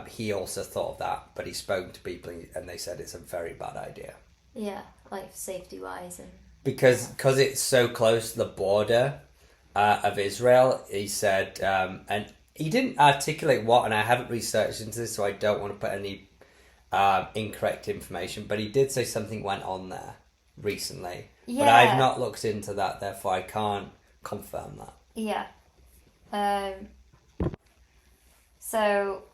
Speaker 2: he also thought of that, but he spoke to people and they said it's a very bad idea.
Speaker 3: Yeah, like safety wise and
Speaker 2: because it's so close to the border of Israel. He said, and he didn't articulate what, and I haven't researched into this, so I don't want to put any incorrect information. But he did say something went on there recently. Yeah. But I've not looked into that, therefore I can't confirm that.
Speaker 3: Yeah. So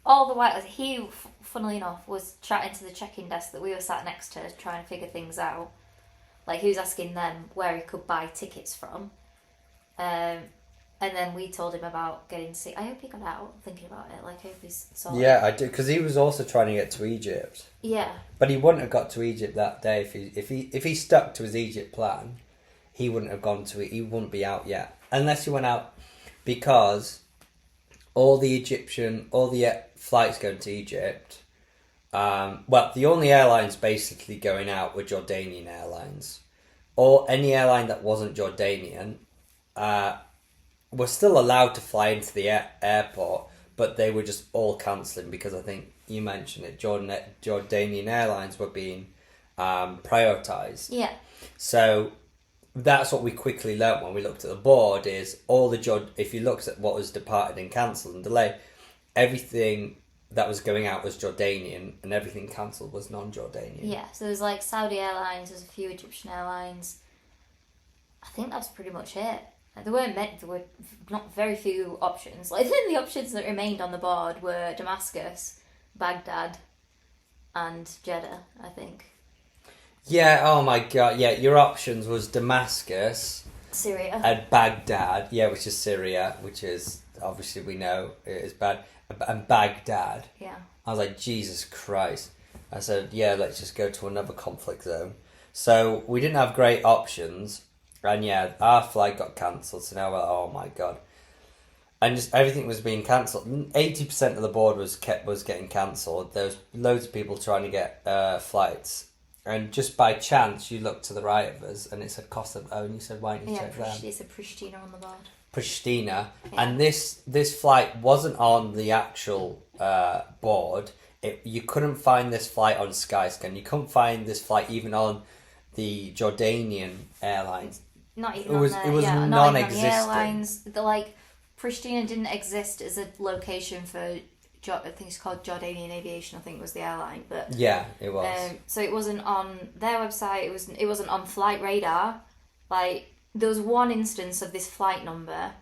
Speaker 3: all the while, he, funnily enough, was chatting to the check-in desk that we were sat next to, trying to figure things out. Like, he was asking them where he could buy tickets from. And then we told him about getting to see... I hope he got out thinking about it. Like, I hope he's sorted.
Speaker 2: Yeah, I do, because he was also trying to get to Egypt.
Speaker 3: Yeah.
Speaker 2: But he wouldn't have got to Egypt that day if he stuck to his Egypt plan. He wouldn't have gone to it. He wouldn't be out yet. Unless he went out because all the flights going to Egypt Well, the only airlines basically going out were Jordanian airlines, or any airline that wasn't Jordanian. Were still allowed to fly into the airport, but they were just all cancelling because I think you mentioned it. Jordanian airlines were being prioritised.
Speaker 3: Yeah.
Speaker 2: So that's what we quickly learnt when we looked at the board is all the if you looked at what was departed and cancelled and delayed, everything that was going out was Jordanian and everything cancelled was non-Jordanian.
Speaker 3: Yeah, so there's like Saudi Airlines, there's a few Egyptian airlines. I think that's pretty much it. There were not very few options. Like the options that remained on the board were Damascus, Baghdad, and Jeddah, I think.
Speaker 2: Yeah, oh my god, yeah, your options was Damascus,
Speaker 3: Syria.
Speaker 2: and Baghdad, yeah, which is Syria, which is, obviously we know it is bad, and Baghdad.
Speaker 3: Yeah.
Speaker 2: I was like, Jesus Christ. I said, yeah, let's just go to another conflict zone. So we didn't have great options, and yeah, our flight got cancelled, so now we're like, oh my god. And just everything was being cancelled. 80% of the board was getting cancelled. There was loads of people trying to get flights. And just by chance, you looked to the right of us, and it said Kosovo, and you said, "Why don't you check that?"
Speaker 3: It's a Pristina on the board.
Speaker 2: Pristina,
Speaker 3: Yeah.
Speaker 2: and this flight wasn't on the actual board. You couldn't find this flight on Skyscan. You couldn't find this flight even on the Jordanian airlines.
Speaker 3: Not even
Speaker 2: It was
Speaker 3: on the,
Speaker 2: non-existent.
Speaker 3: not even on the airlines. Pristina didn't exist as a location for, I think it's called Jordanian Aviation, I think was the airline, but
Speaker 2: Yeah, it was.
Speaker 3: so it wasn't on their website. It wasn't on Flight Radar. Like there was one instance of this flight number,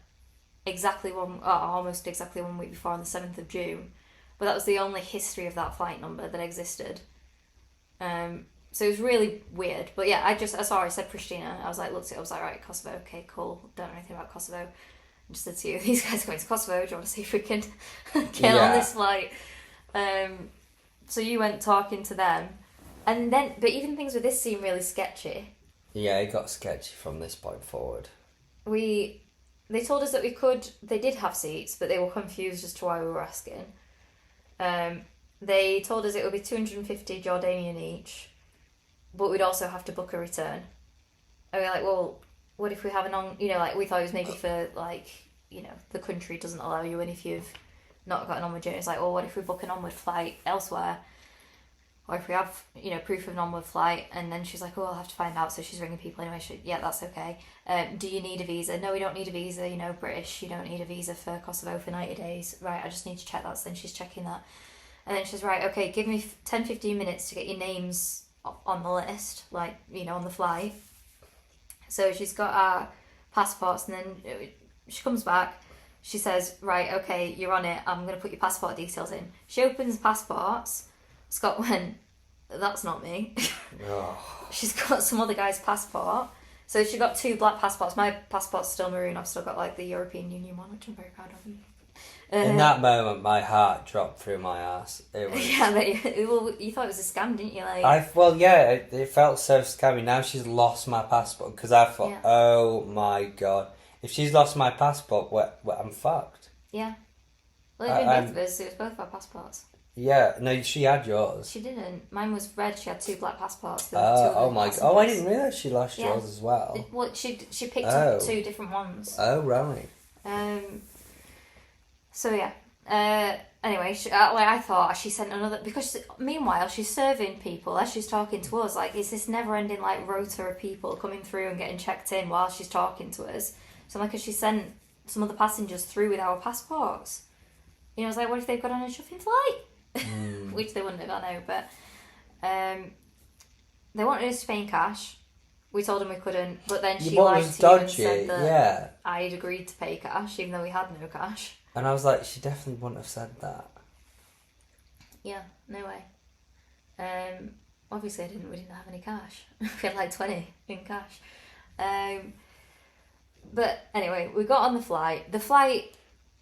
Speaker 3: almost exactly 1 week before on the 7th of June, but that was the only history of that flight number that existed. So it was really weird. But yeah, I said Pristina. I was like, looked at it, I was like, right, Kosovo, okay, cool. Don't know anything about Kosovo. I just said to you, these guys are going to Kosovo. Do you want to see if we can get on this flight? So you went talking to them, and then, but even things with this seem really sketchy.
Speaker 2: Yeah, it got sketchy from this point forward.
Speaker 3: They told us that they did have seats, but they were confused as to why we were asking. They told us it would be 250 Jordanian each, but we'd also have to book a return. And we were like, well, what if we have we thought it was maybe for, the country doesn't allow you in if you've not got an onward journey. It's like, well, what if we book an onward flight elsewhere? Or if we have, proof of an onward flight? And then she's like, oh, I'll have to find out. So she's ringing people anyway. Yeah, that's okay. Do you need a visa? No, we don't need a visa. British, you don't need a visa for Kosovo for 90 days. Right, I just need to check that. So then she's checking that. And then she's right, okay, give me 10-15 minutes to get your names on the list, on the flight. So she's got our passports, and then she comes back. She says, right, okay, you're on it. I'm going to put your passport details in. She opens the passports. Scott went, that's not me.
Speaker 2: Oh.
Speaker 3: She's got some other guy's passport. So she got 2 black passports. My passport's still maroon. I've still got the European Union one, which I'm very proud of.
Speaker 2: In that moment, my heart dropped through my ass. It was...
Speaker 3: Yeah, but you thought it was a scam, didn't you?
Speaker 2: It felt so scammy. Now she's lost my passport, because I thought, oh my god, if she's lost my passport, I'm fucked.
Speaker 3: Yeah. Well, it was both of us. It was both of our passports.
Speaker 2: Yeah, no, she had yours.
Speaker 3: She didn't. Mine was red. She had 2 black passports.
Speaker 2: Oh my god! Oh, I didn't realise she lost yours as well.
Speaker 3: Well, she picked up 2 different ones.
Speaker 2: Oh right.
Speaker 3: So yeah. Anyway, I thought she sent another, because meanwhile she's serving people as she's talking to us. Is this never-ending rota of people coming through and getting checked in while she's talking to us? So has she sent some other passengers through with our passports? I was like, what if they've got on a shuffling flight? Which they wouldn't have, I know, but they wanted us to pay in cash. We told them we couldn't, but then she lied to you and said that I'd agreed to pay cash, even though we had no cash.
Speaker 2: And I was like, she definitely wouldn't have said that.
Speaker 3: Yeah, no way. Obviously we didn't have any cash. We had 20 in cash. But anyway, we got on the flight. The flight...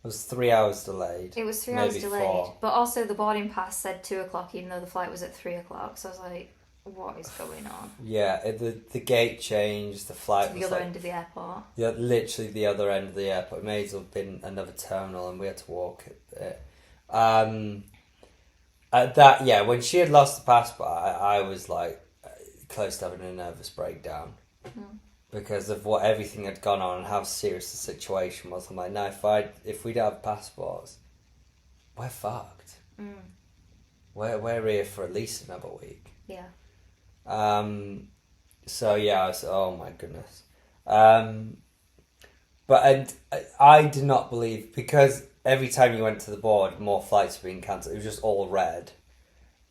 Speaker 2: It was 3 hours delayed.
Speaker 3: It was 3 hours delayed. 4. But also the boarding pass said 2 o'clock, even though the flight was at 3 o'clock. So I was like, what is going on?
Speaker 2: Yeah, the gate changed, the flight
Speaker 3: to
Speaker 2: was
Speaker 3: the other end of the airport.
Speaker 2: Yeah, literally the other end of the airport. It may as well have been another terminal, and we had to walk it. And when she had lost the passport, I was like close to having a nervous breakdown because of what everything had gone on and how serious the situation was. I'm like, no, if we don't have passports, we're fucked. We're here for at least another week.
Speaker 3: Yeah.
Speaker 2: So yeah, I was, oh my goodness. But I did not believe, because every time you went to the board, more flights were being cancelled. It was just all red.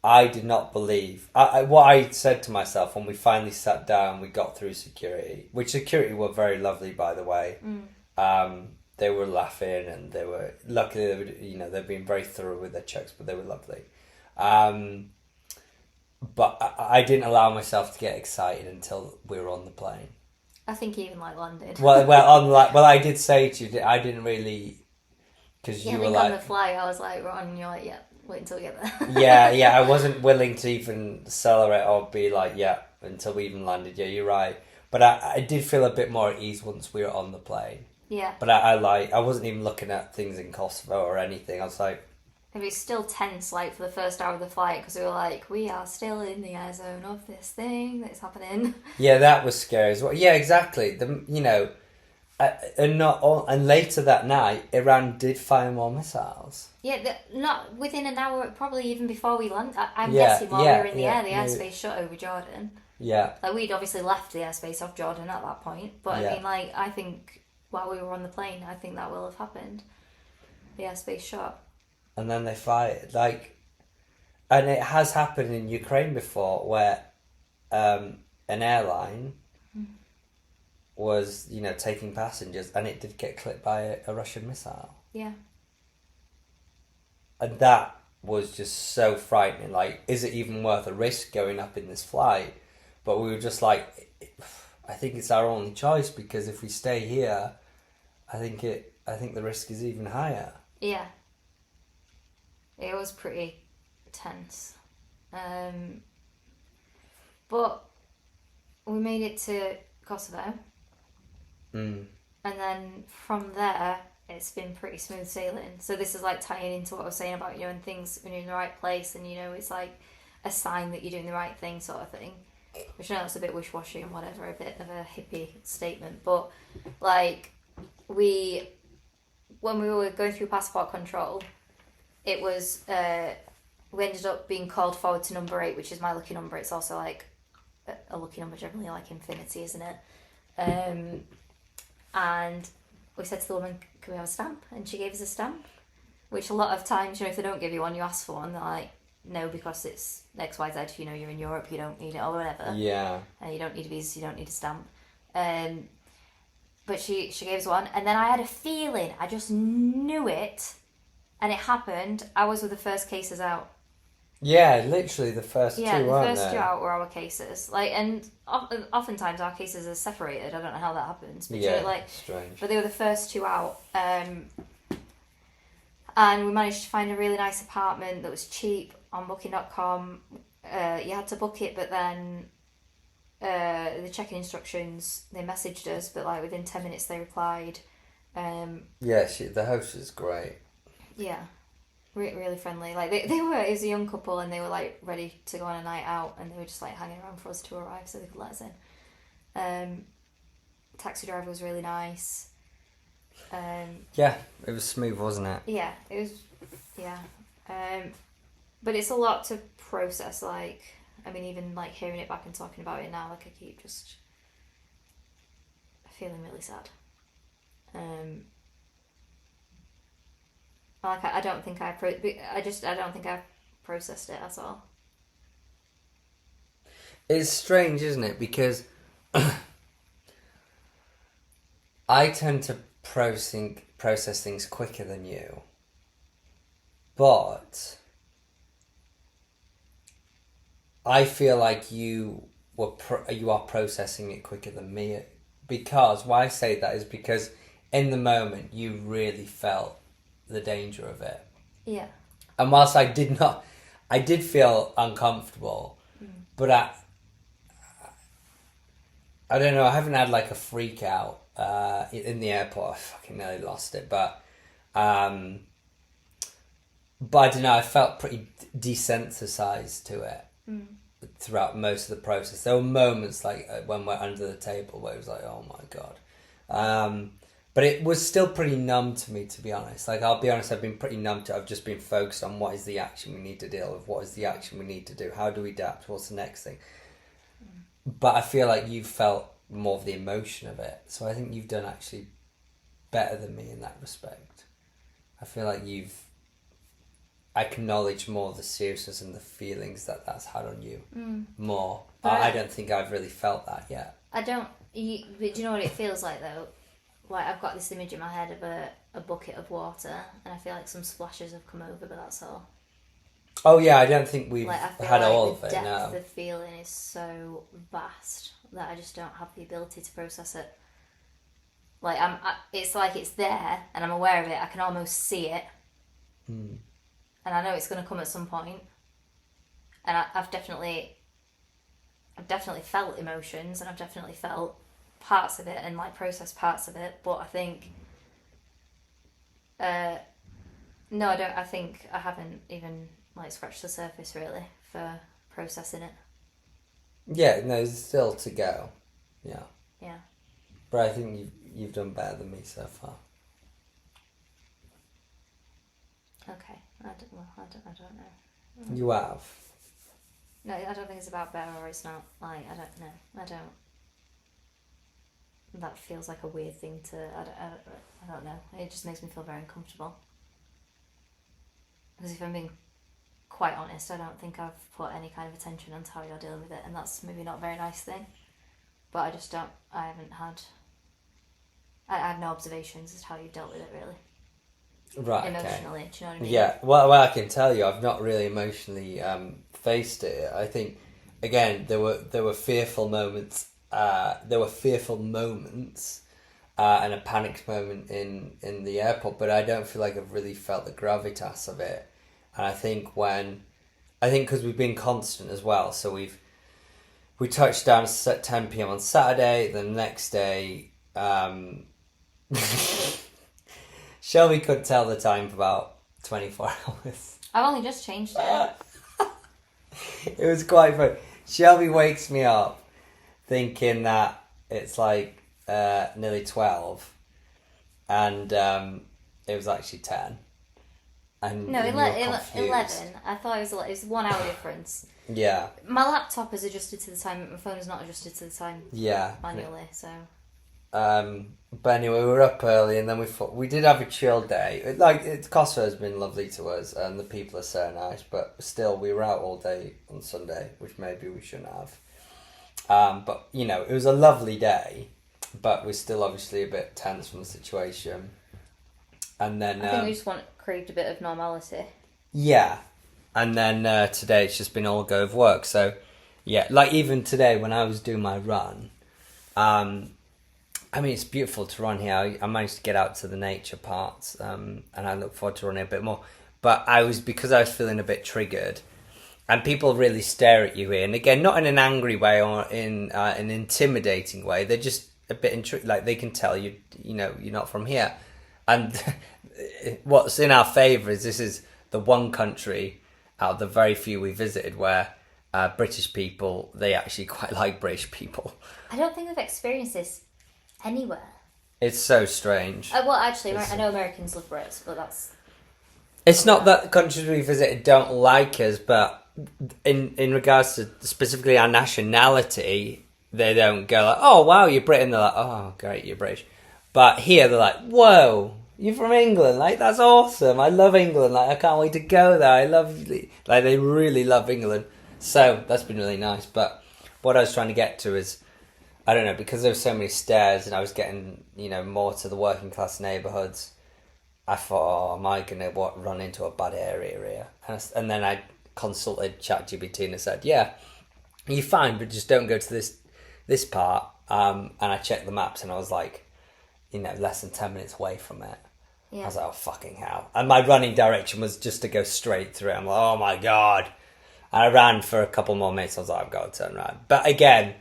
Speaker 2: I did not believe. What I said to myself when we finally sat down, we got through security, which security were very lovely, by the way. They were laughing and they were, luckily, they've been very thorough with their checks, but they were lovely. But I didn't allow myself to get excited until we were on the plane.
Speaker 3: I think even landed.
Speaker 2: I did say to you, I didn't really, because you were like,
Speaker 3: on the flight, I was like, Ron, and you're like, yeah, wait until we get there.
Speaker 2: yeah, I wasn't willing to even celebrate or be like, yeah, until we even landed. Yeah, you're right. But I did feel a bit more at ease once we were on the plane.
Speaker 3: Yeah.
Speaker 2: But I wasn't even looking at things in Kosovo or anything. I was like,
Speaker 3: it was still tense, for the first hour of the flight, because we were like, we are still in the air zone of this thing that's happening.
Speaker 2: Yeah, that was scary as well. Yeah, exactly. And later that night, Iran did fire more missiles.
Speaker 3: Yeah, not within an hour, probably even before we landed. I'm guessing while we were in the air, the airspace shut over Jordan.
Speaker 2: Yeah.
Speaker 3: We'd obviously left the airspace of Jordan at that point, but
Speaker 2: Yeah.
Speaker 3: I mean, I think while we were on the plane, I think that will have happened. The airspace shut.
Speaker 2: And then they fired. And it has happened in Ukraine before, where an airline was, taking passengers, and it did get clipped by a Russian missile.
Speaker 3: Yeah.
Speaker 2: And that was just so frightening. Is it even worth a risk going up in this flight? But we were just like, I think it's our only choice, because if we stay here, I think the risk is even higher.
Speaker 3: Yeah. It was pretty tense. But we made it to Kosovo. And then from there, it's been pretty smooth sailing. So this is tying into what I was saying about, when things, when you're in the right place and, it's a sign that you're doing the right thing sort of thing. Which I know it's a bit wish-washy and whatever, a bit of a hippie statement. But, when we were going through passport control, it was, we ended up being called forward to number 8, which is my lucky number. It's also a lucky number, generally infinity, isn't it? And we said to the woman, can we have a stamp? And she gave us a stamp, which a lot of times, if they don't give you one, you ask for one. They're like, no, because it's XYZ, you're in Europe, you don't need it, or whatever.
Speaker 2: Yeah.
Speaker 3: And you don't need a visa, you don't need a stamp. But she gave us one, and then I had a feeling, I just knew it, and it happened. I was with the first cases out.
Speaker 2: Yeah, literally the first two,
Speaker 3: the
Speaker 2: weren't
Speaker 3: first
Speaker 2: they?
Speaker 3: two out were our cases. And oftentimes our cases are separated. I don't know how that happens. But
Speaker 2: strange.
Speaker 3: But they were the first two out. And we managed to find a really nice apartment that was cheap on booking.com. You had to book it, but then the check-in instructions, they messaged us, but within 10 minutes they replied.
Speaker 2: The host is great.
Speaker 3: Yeah. Really friendly. It was a young couple, and they were ready to go on a night out, and they were just hanging around for us to arrive so they could let us in. Taxi driver was really nice.
Speaker 2: Yeah, it was smooth, wasn't it?
Speaker 3: Yeah, it was. Yeah. But it's a lot to process. Even hearing it back and talking about it now, I keep just feeling really sad. I don't think I don't think I've processed it at all.
Speaker 2: It's strange, isn't it? Because I tend to process things quicker than you, but I feel like you are processing it quicker than me. Because why I say that is because in the moment you really felt the danger of it.
Speaker 3: Yeah.
Speaker 2: And whilst I did feel uncomfortable, but I don't know, I haven't had a freak out in the airport. I fucking nearly lost it, but but I don't know, I felt pretty desensitized to it throughout most of the process. There were moments like when we're under the table where it was like, oh my God. But it was still pretty numb to me, to be honest. Like, I'll be honest, I've been pretty numb to it. I've just been focused on what is the action we need to deal with, what is the action we need to do, how do we adapt, what's the next thing. But I feel like you felt more of the emotion of it. So I think you've done actually better than me in that respect. I feel like you've acknowledged more the seriousness and the feelings that that's had on you more. But I don't think I've really felt that yet.
Speaker 3: But do you know what it feels like though? Like, I've got this image in my head of a bucket of water, and I feel like some splashes have come over, but that's all.
Speaker 2: Oh yeah, I don't think we've
Speaker 3: Like, I feel
Speaker 2: had
Speaker 3: like
Speaker 2: all of
Speaker 3: the
Speaker 2: it,
Speaker 3: depth
Speaker 2: no.
Speaker 3: of the feeling is so vast that I just don't have the ability to process it. Like, it's like it's there, and I'm aware of it. I can almost see it, and I know it's going to come at some point. And I've definitely felt emotions, and I've definitely felt parts of it and like processed parts of it. But I think, no, I don't. I think I haven't even like scratched the surface really for processing it.
Speaker 2: Yeah, no, there's still to go. Yeah.
Speaker 3: Yeah.
Speaker 2: But I think you've done better than me so far.
Speaker 3: Okay. I don't know.
Speaker 2: You have.
Speaker 3: No, I don't think it's about better or it's not. Like, I don't know. I don't. That feels like a weird thing to. I don't know. It just makes me feel very uncomfortable. Because if I'm being quite honest, I don't think I've put any kind of attention onto how you're dealing with it, and that's maybe not a very nice thing. But I just don't. I haven't had. I had no observations as to how you've dealt with it really.
Speaker 2: Right.
Speaker 3: Emotionally,
Speaker 2: Okay.
Speaker 3: do you know what I mean?
Speaker 2: Yeah. Well, I can tell you, I've not really emotionally faced it. I think, again, there were fearful moments. There were fearful moments and a panicked moment in the airport, but I don't feel like I've really felt the gravitas of it. And I think because we've been constant as well, so we touched down at 10 p.m. on Saturday. The next day, Shelby couldn't tell the time for about 24 hours.
Speaker 3: I've only just changed it.
Speaker 2: It was quite funny. Shelby wakes me up thinking that it's like nearly 12, and it was actually 10. And
Speaker 3: No,
Speaker 2: we were
Speaker 3: 11.
Speaker 2: confused.
Speaker 3: I thought it was 1 hour difference.
Speaker 2: Yeah,
Speaker 3: My laptop is adjusted to the time, my phone is not adjusted to the time
Speaker 2: yeah.
Speaker 3: manually, so...
Speaker 2: But anyway, we were up early, and then we did have a chill day. Kosovo has been lovely to us, and the people are so nice. But still, we were out all day on Sunday, which maybe we shouldn't have. But you know, it was a lovely day, but we're still obviously a bit tense from the situation. And then
Speaker 3: I think we just craved a bit of normality.
Speaker 2: yeah, and then today it's just been all go of work. So yeah, like even today when I was doing my run, I mean, it's beautiful to run here. I managed to get out to the nature parts, and I look forward to running a bit more. But because I was feeling a bit triggered, and people really stare at you here. And again, not in an angry way or in an intimidating way. They're just a bit intrigued. Like, they can tell you, you're not from here. And what's in our favour is this is the one country out of the very few we visited where British people, they actually quite like British people.
Speaker 3: I don't think I've experienced this anywhere.
Speaker 2: It's so strange.
Speaker 3: Well, actually, I know Americans love Brits, but that's...
Speaker 2: It's not that countries we visited don't like us, but in regards to specifically our nationality, they don't go like, oh, wow, you're Britain. They're like, oh, great, you're British. But here, they're like, whoa, you're from England. Like, that's awesome. I love England. Like, I can't wait to go there. Like, they really love England. So, that's been really nice. But what I was trying to get to is, I don't know, because there were so many stairs and I was getting, more to the working class neighbourhoods, I thought, oh, am I going to run into a bad area here? And then I consulted ChatGPT and it said, yeah, you're fine, but just don't go to this part. And I checked the maps and I was like, less than 10 minutes away from it.
Speaker 3: Yeah.
Speaker 2: I was like, oh, fucking hell. And my running direction was just to go straight through it. I'm like, oh my God. And I ran for a couple more minutes. I was like, I've got to turn around. But again,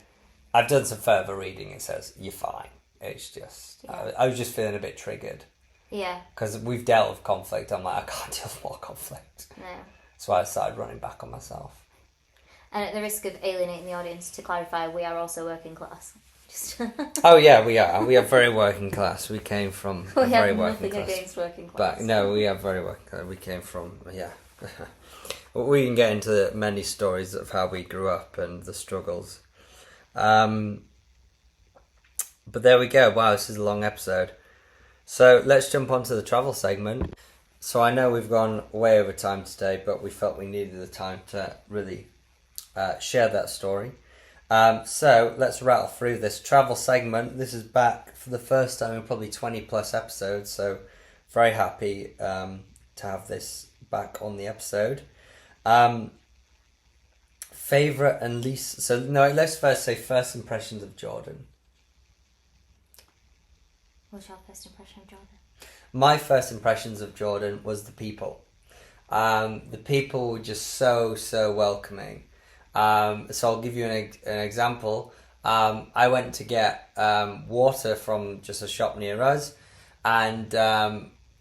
Speaker 2: I've done some further reading. It says, you're fine. It's just, I was just feeling a bit triggered.
Speaker 3: Yeah.
Speaker 2: Because we've dealt with conflict. I'm like, I can't deal with more conflict.
Speaker 3: No.
Speaker 2: That's why I started running back on myself.
Speaker 3: And at the risk of alienating the audience, to clarify, we are also working class.
Speaker 2: Oh yeah, we are. We are very working class. We came from
Speaker 3: We
Speaker 2: a
Speaker 3: have
Speaker 2: very working
Speaker 3: nothing
Speaker 2: class.
Speaker 3: against working class.
Speaker 2: But no, we are very working class. We came from, yeah. We can get into many stories of how we grew up and the struggles. But there we go. Wow, this is a long episode. So let's jump onto the travel segment. So I know we've gone way over time today, but we felt we needed the time to really share that story. So let's rattle through this travel segment. This is back for the first time in probably 20 plus episodes. So very happy to have this back on the episode. Favorite and least. So no, let's first say first impressions of Jordan.
Speaker 3: What's your first impression of Jordan?
Speaker 2: My first impressions of Jordan was the people. The people were just so welcoming. So I'll give you an example. I went to get water from just a shop near us, and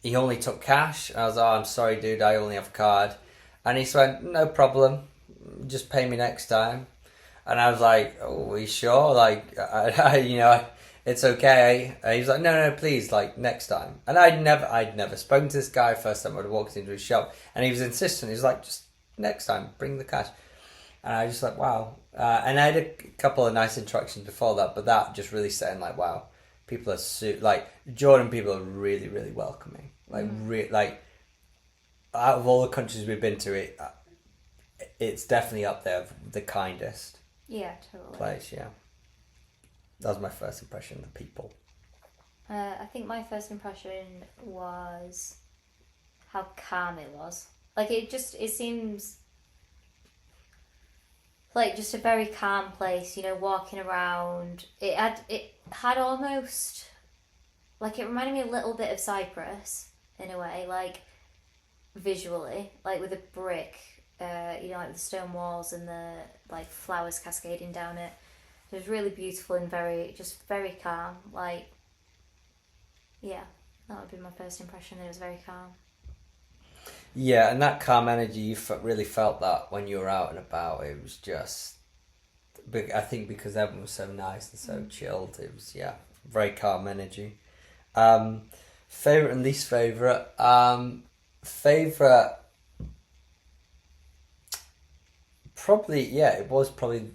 Speaker 2: he only took cash. I was like, oh, I'm sorry, dude, I only have a card. And he went, no problem, just pay me next time. And I was like, oh, are you sure? Like, it's okay. And he's like, no, please, like, next time. And I'd never spoken to this guy. First time I'd walked into his shop, and he was insistent. He was like, just next time, bring the cash. And I was just like, wow. And I had a couple of nice interactions before that, but that just really set in, like, wow, people are Jordan people are really, really welcoming. Like, out of all the countries we've been to, it's definitely up there, the kindest.
Speaker 3: Yeah, totally.
Speaker 2: Place, yeah. That was my first impression of the people.
Speaker 3: I think my first impression was how calm it was. Like, it seems like just a very calm place, walking around. It had almost, like, it reminded me a little bit of Cyprus, in a way, like, visually, like, with a brick, like the stone walls and the, like, flowers cascading down it. It was really beautiful and very calm. Like, yeah, that would be my first impression. It was very calm.
Speaker 2: Yeah, and that calm energy, you really felt that when you were out and about. It was just, I think because everyone was so nice and so chilled, it was, yeah, very calm energy. Favourite and least favourite? Favourite, probably, yeah, it was probably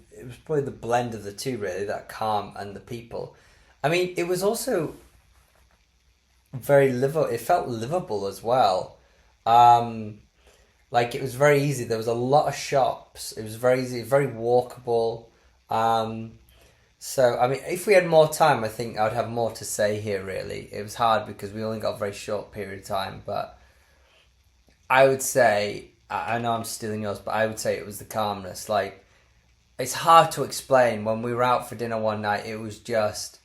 Speaker 2: the blend of the two, really, that calm and the people. I mean, it was also very livable. It felt livable as well. Like, it was very easy. There was a lot of shops. It was very easy, very walkable. So, I mean, if we had more time, I think I'd have more to say here, really. It was hard because we only got a very short period of time, but I would say, I know I'm stealing yours, but I would say it was the calmness. Like, it's hard to explain. When we were out for dinner one night, it was just,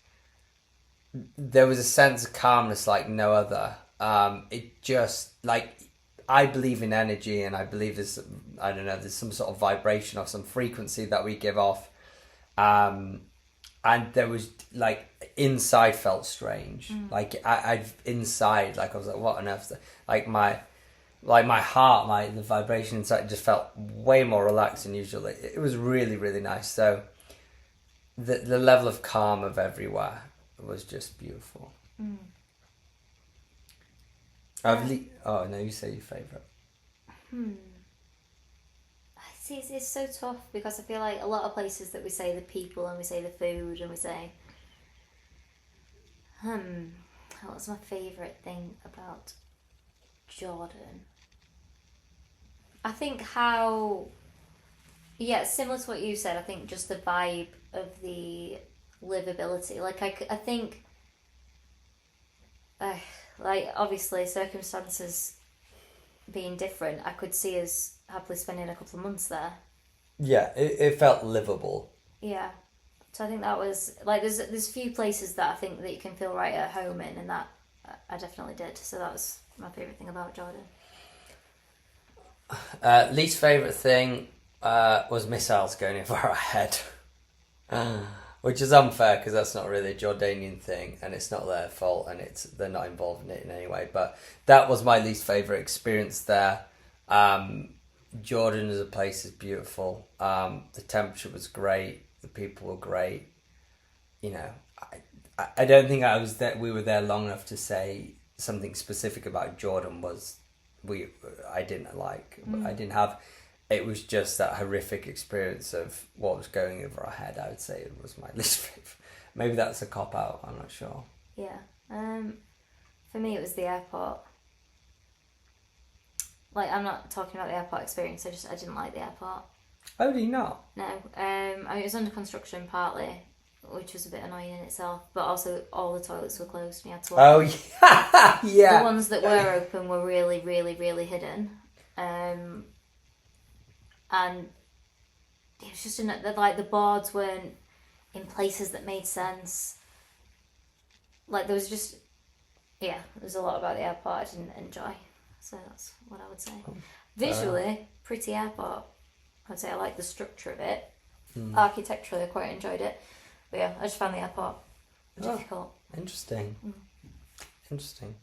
Speaker 2: there was a sense of calmness like no other. It just, like, I believe in energy, and I believe there's some sort of vibration or some frequency that we give off. And there was, like, inside felt strange. Like, I inside, like, I was like, what on earth? Like, my heart, the vibration inside just felt way more relaxed than usual. It was really, really nice. So the level of calm of everywhere was just beautiful. Oh no, you say your favourite.
Speaker 3: See, it's so tough because I feel like a lot of places that we say the people and we say the food and we say, what was my favourite thing about Jordan? I think similar to what you said, I think just the vibe of the livability. Like, I think, like, obviously circumstances being different, I could see us happily spending a couple of months there.
Speaker 2: Yeah, it felt livable.
Speaker 3: Yeah. So I think that was, like, there's few places that I think that you can feel right at home in, and that I definitely did. So that was my favourite thing about Jordan. Least
Speaker 2: favourite thing was missiles going over our head. which is unfair because that's not really a Jordanian thing, and it's not their fault, and they're not involved in it in any way. But that was my least favourite experience there. Jordan as a place is beautiful. The temperature was great. The people were great. You know, I don't think we were there long enough to say something specific about Jordan I didn't like. I didn't have. It was just that horrific experience of what was going over our head. I would say it was my least favorite. Maybe that's a cop out. I'm not sure.
Speaker 3: Yeah. For me, it was the airport. Like, I'm not talking about the airport experience. I didn't like the airport.
Speaker 2: Oh, do you not?
Speaker 3: No. I mean, it was under construction partly, which was a bit annoying in itself. But also, all the toilets were closed, and you had to.
Speaker 2: Oh yeah, yeah.
Speaker 3: The ones that were open were really, really, really hidden. And it was just like the boards weren't in places that made sense. Like there was a lot about the airport I didn't enjoy. So that's what I would say. Visually, pretty airport. I'd say I like the structure of it. Architecturally, I quite enjoyed it. But yeah, I just found the airport difficult.
Speaker 2: Interesting. Interesting.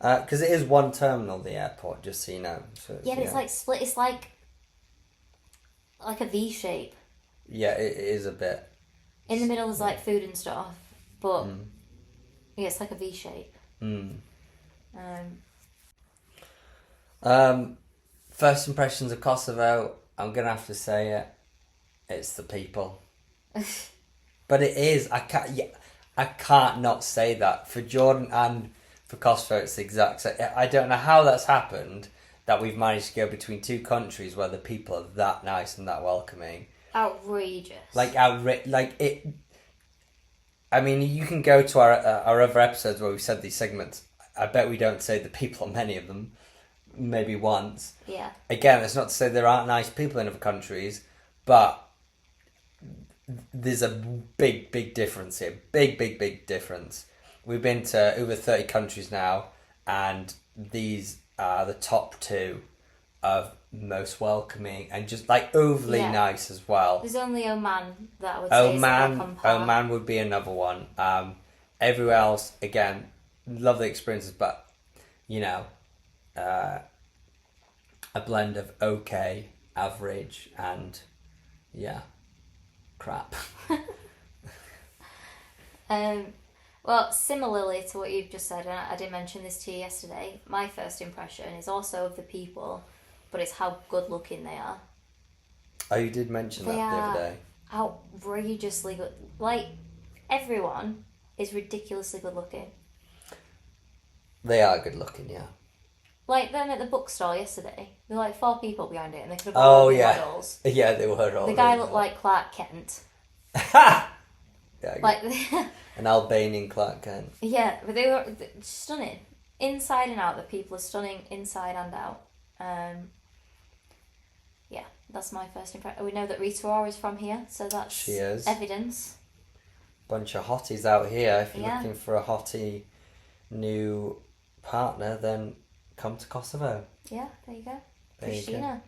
Speaker 2: Because it is one terminal, the airport, just so you know. So
Speaker 3: it's like split. It's like a V shape.
Speaker 2: Yeah, it is a bit.
Speaker 3: In the middle is like food and stuff, but it's like a V shape.
Speaker 2: First impressions of Kosovo, I'm gonna have to say it. It's the people. But it is. I can't not say that for Jordan and for Kosovo. It's the exact same. I don't know how that's happened. That we've managed to go between two countries where the people are that nice and that welcoming.
Speaker 3: Outrageous.
Speaker 2: Like it. I mean, you can go to our other episodes where we've said these segments. I bet we don't say the people on many of them. Maybe once.
Speaker 3: Yeah.
Speaker 2: Again, it's not to say there aren't nice people in other countries, but there's a big difference here. Big difference. We've been to over 30 countries now, and these are the top two of most welcoming and just like overly nice as well.
Speaker 3: There's only Oman that I would say is on par.
Speaker 2: Oman would be another one. Everywhere else, again, lovely experiences, but you know, a blend of okay, average, and crap.
Speaker 3: Well, similarly to what you've just said, and I did mention this to you yesterday, my first impression is also of the people, but it's how good looking they are.
Speaker 2: Oh, you did mention that the other day.
Speaker 3: Outrageously good. Like, everyone is ridiculously good looking.
Speaker 2: They are good looking, yeah.
Speaker 3: Like them at the bookstore yesterday. There were like 4 people behind it, and they could have all been models.
Speaker 2: Yeah, they were all.
Speaker 3: The guy looked like Clark Kent.
Speaker 2: Yeah,
Speaker 3: like
Speaker 2: an Albanian Clark Kent.
Speaker 3: Yeah, but they were stunning. Inside and out, the people are stunning inside and out. Yeah, that's my first impression. We know that Rita Ora is from here, so that's
Speaker 2: she is.
Speaker 3: Evidence.
Speaker 2: Bunch of hotties out here. If you're looking for a hottie new partner, then come to Kosovo.
Speaker 3: Yeah, there you go.
Speaker 2: Pristina.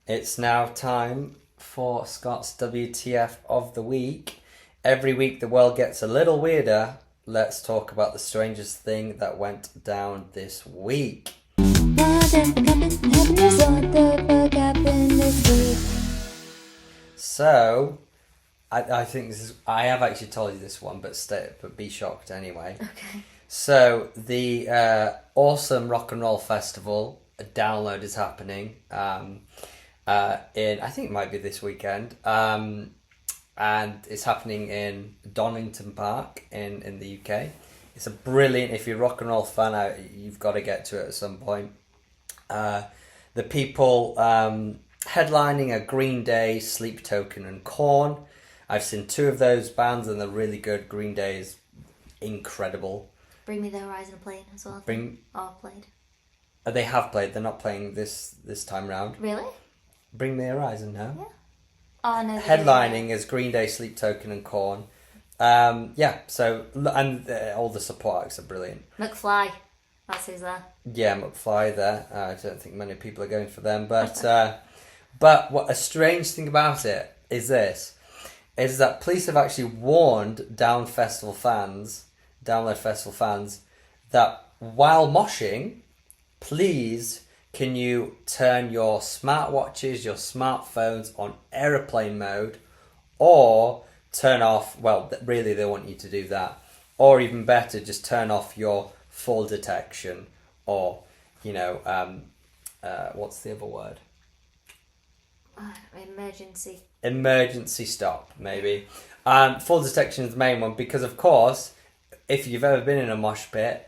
Speaker 2: It's now time for Scott's WTF of the week. Every week the world gets a little weirder. Let's talk about the strangest thing that went down this week. So, I think this is. I have actually told you this one, but be shocked anyway.
Speaker 3: Okay.
Speaker 2: So the awesome rock and roll festival download is happening. I think it might be this weekend. And it's happening in Donington Park in the UK. It's a brilliant. If you're a rock and roll fan, you've got to get to it at some point. The people headlining are Green Day, Sleep Token, and Korn. I've seen 2 of those bands, and they're really good. Green Day is incredible.
Speaker 3: Bring Me the Horizon playing as well. Played.
Speaker 2: They have played. They're not playing this time round.
Speaker 3: Really?
Speaker 2: Bring Me the Horizon, no?
Speaker 3: Yeah. Oh, no.
Speaker 2: Headlining is Green Day, Sleep Token, and Korn. So, and all the support acts are brilliant.
Speaker 3: McFly, that's who's there.
Speaker 2: Yeah, McFly there. I don't think many people are going for them, but what a strange thing about it is this. is that police have actually warned Download Festival fans, that while moshing, please can you turn your smartwatches, your smartphones on aeroplane mode, or turn off, well, really they want you to do that, or even better, just turn off your fall detection, or, you know, what's the other word? Emergency stop, maybe. Fall detection is the main one because, of course, if you've ever been in a mosh pit,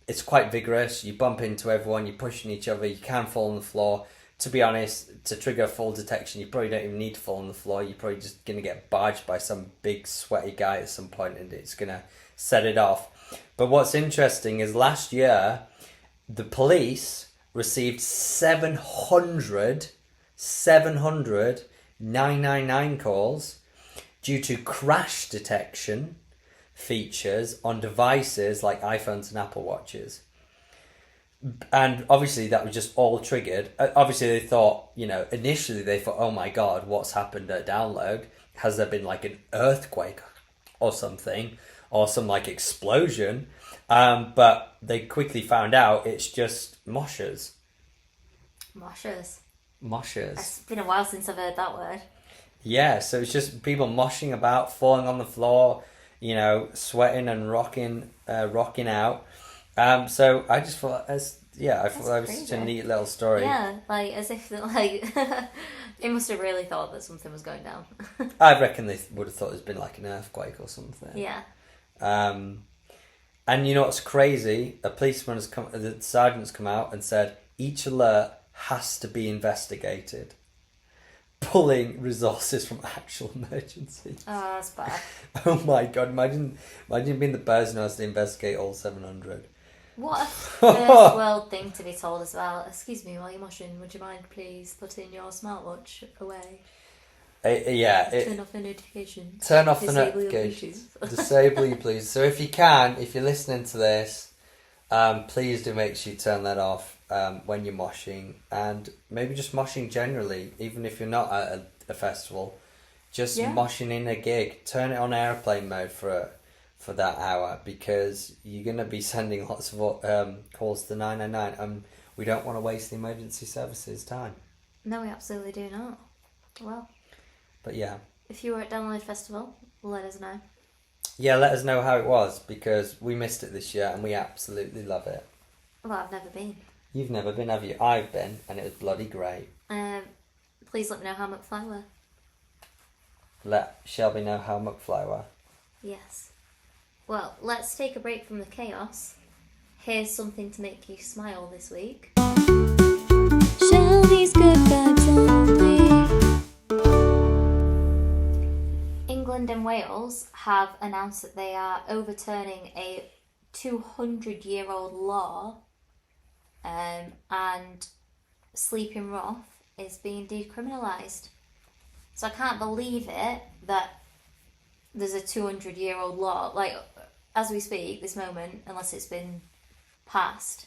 Speaker 2: it's quite vigorous. You bump into everyone, you're pushing each other, you can fall on the floor. To be honest, to trigger fall detection, you probably don't even need to fall on the floor. You're probably just going to get barged by some big sweaty guy at some point and it's going to set it off. But what's interesting is last year, the police received 700 999 calls due to crash detection features on devices like iPhones and Apple Watches. And obviously that was just all triggered. Obviously they thought, you know, initially they thought, oh my God, what's happened at Download? Has there been like an earthquake or something? Or some like explosion? But they quickly found out it's just moshers.
Speaker 3: Moshers.
Speaker 2: Moshers.
Speaker 3: It's been a while since I've heard that word.
Speaker 2: Yeah, so it's just people moshing about, falling on the floor, you know, sweating and rocking out. So I just thought, I thought that was such a neat little story.
Speaker 3: Yeah, like as if like they must have really thought that something was going down.
Speaker 2: I reckon they would have thought there's been like an earthquake or something.
Speaker 3: Yeah.
Speaker 2: And you know what's crazy? The sergeant's come out and said each alert has to be investigated, pulling resources from actual emergencies.
Speaker 3: Oh, that's bad.
Speaker 2: Oh my God! Imagine being the person who has to investigate all 700.
Speaker 3: What a first world thing to be told as well. Excuse me, while you're moshing, would you mind please putting your smartwatch away?
Speaker 2: Turn
Speaker 3: off the notifications.
Speaker 2: Turn off the
Speaker 3: Disable
Speaker 2: notifications. Disable you, please. So if you're listening to this, please do make sure you turn that off when you're moshing, and maybe just moshing generally, even if you're not at a festival, just moshing in a gig. Turn it on airplane mode for that hour, because you're going to be sending lots of calls to 999, and we don't want to waste the emergency services time.
Speaker 3: No, we absolutely do not. Well,
Speaker 2: but yeah,
Speaker 3: if you were at Download Festival, let us know.
Speaker 2: Yeah, let us know how it was, because we missed it this year and we absolutely love it.
Speaker 3: Well, I've never been.
Speaker 2: You've never been, have you? I've been, and it was bloody great.
Speaker 3: Please let me know how McFly were.
Speaker 2: Let Shelby know how McFly were.
Speaker 3: Yes. Well, let's take a break from the chaos. Here's something to make you smile this week.
Speaker 4: Shelby's good vibes only.
Speaker 3: England and Wales have announced that they are overturning a 200-year-old law, and sleeping rough is being decriminalised. So I can't believe it that there's a 200-year-old law. Like, as we speak, this moment, unless it's been passed,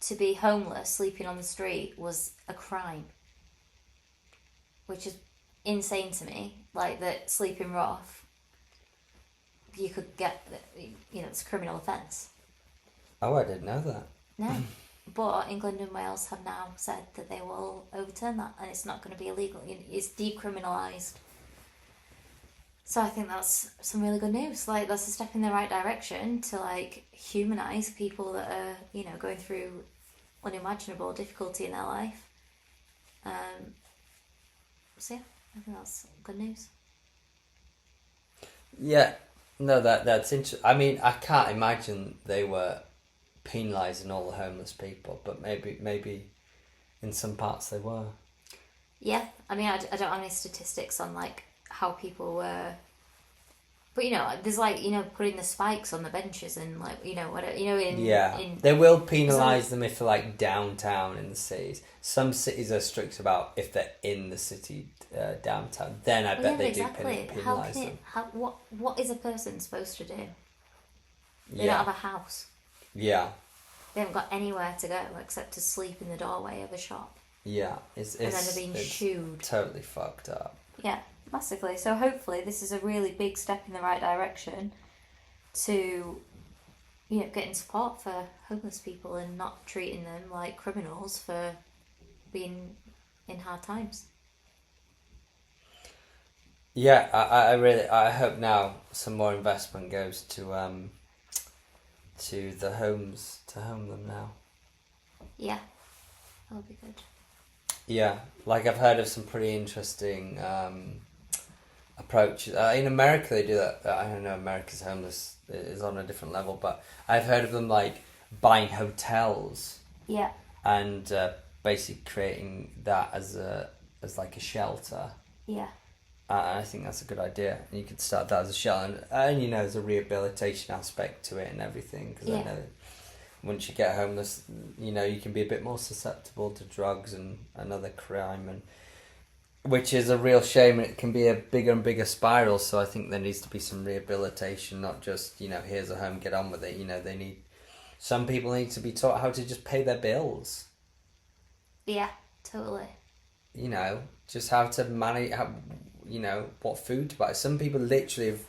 Speaker 3: to be homeless, sleeping on the street was a crime. Which is insane to me. Like, that sleeping rough, you could get, it's a criminal offence.
Speaker 2: Oh, I didn't know that.
Speaker 3: No. But England and Wales have now said that they will overturn that, and it's not going to be illegal. It's decriminalised. So I think that's some really good news. Like, that's a step in the right direction to, like, humanise people that are, going through unimaginable difficulty in their life. So yeah, I think that's good news.
Speaker 2: Yeah, no, that's interesting. I mean, I can't imagine they were penalising all the homeless people, but maybe in some parts they were.
Speaker 3: Yeah, I mean, I don't have any statistics on, like, how people were, but there's like putting the spikes on the benches and, like, whatever,
Speaker 2: they will penalise them if they're, like, downtown in the cities. Some cities are strict about if they're in the city downtown, then I bet they
Speaker 3: exactly.
Speaker 2: do penalise them.
Speaker 3: What is a person supposed to do? They
Speaker 2: Yeah.
Speaker 3: don't have a house.
Speaker 2: Yeah.
Speaker 3: They haven't got anywhere to go except to sleep in the doorway of a shop.
Speaker 2: Yeah,
Speaker 3: and then they're being shooed.
Speaker 2: Totally fucked up.
Speaker 3: Yeah, massively. So hopefully this is a really big step in the right direction to, getting support for homeless people and not treating them like criminals for being in hard times.
Speaker 2: Yeah, I hope now some more investment goes to the homes to home them now.
Speaker 3: Yeah, that'll be good.
Speaker 2: Yeah, like I've heard of some pretty interesting approaches. In America, they do that. I don't know. America's homeless is on a different level, but I've heard of them like buying hotels
Speaker 3: Yeah,
Speaker 2: and basically creating that as like a shelter.
Speaker 3: yeah,
Speaker 2: I think that's a good idea. And you could start that as a shelter, and there's a rehabilitation aspect to it and everything. Because I
Speaker 3: Yeah.
Speaker 2: know once you get homeless, you can be a bit more susceptible to drugs and another crime, and which is a real shame. And it can be a bigger and bigger spiral. So I think there needs to be some rehabilitation, not just here's a home, get on with it. Some people need to be taught how to just pay their bills.
Speaker 3: yeah, totally.
Speaker 2: Just how to manage, what food to buy. Some people literally have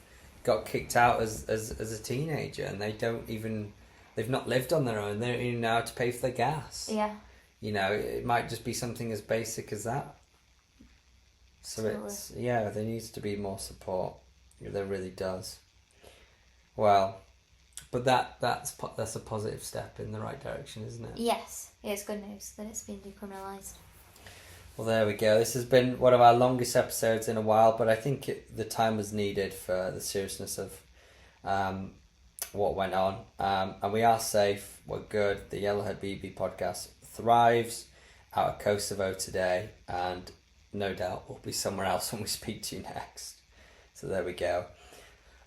Speaker 2: got kicked out as a teenager, and they've not lived on their own. They don't even know how to pay for their gas.
Speaker 3: Yeah,
Speaker 2: It might just be something as basic as that. So
Speaker 3: totally.
Speaker 2: there needs to be more support. There really does. Well, but that's a positive step in the right direction, isn't it?
Speaker 3: Yes, it's good news that it's been decriminalised.
Speaker 2: Well, there we go. This has been one of our longest episodes in a while, but I think the time was needed for the seriousness of what went on. And we are safe. We're good. The Yalla Habibi podcast thrives out of Kosovo today, and no doubt we'll be somewhere else when we speak to you next. So there we go.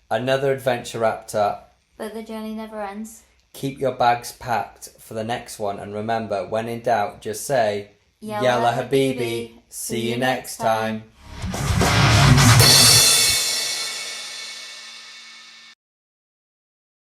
Speaker 2: Another adventure wrapped up.
Speaker 3: But the journey never ends.
Speaker 2: Keep your bags packed for the next one, and remember, when in doubt, just say,
Speaker 3: Yalla
Speaker 2: Yalla
Speaker 3: Habibi.
Speaker 2: Habibi. See you next time.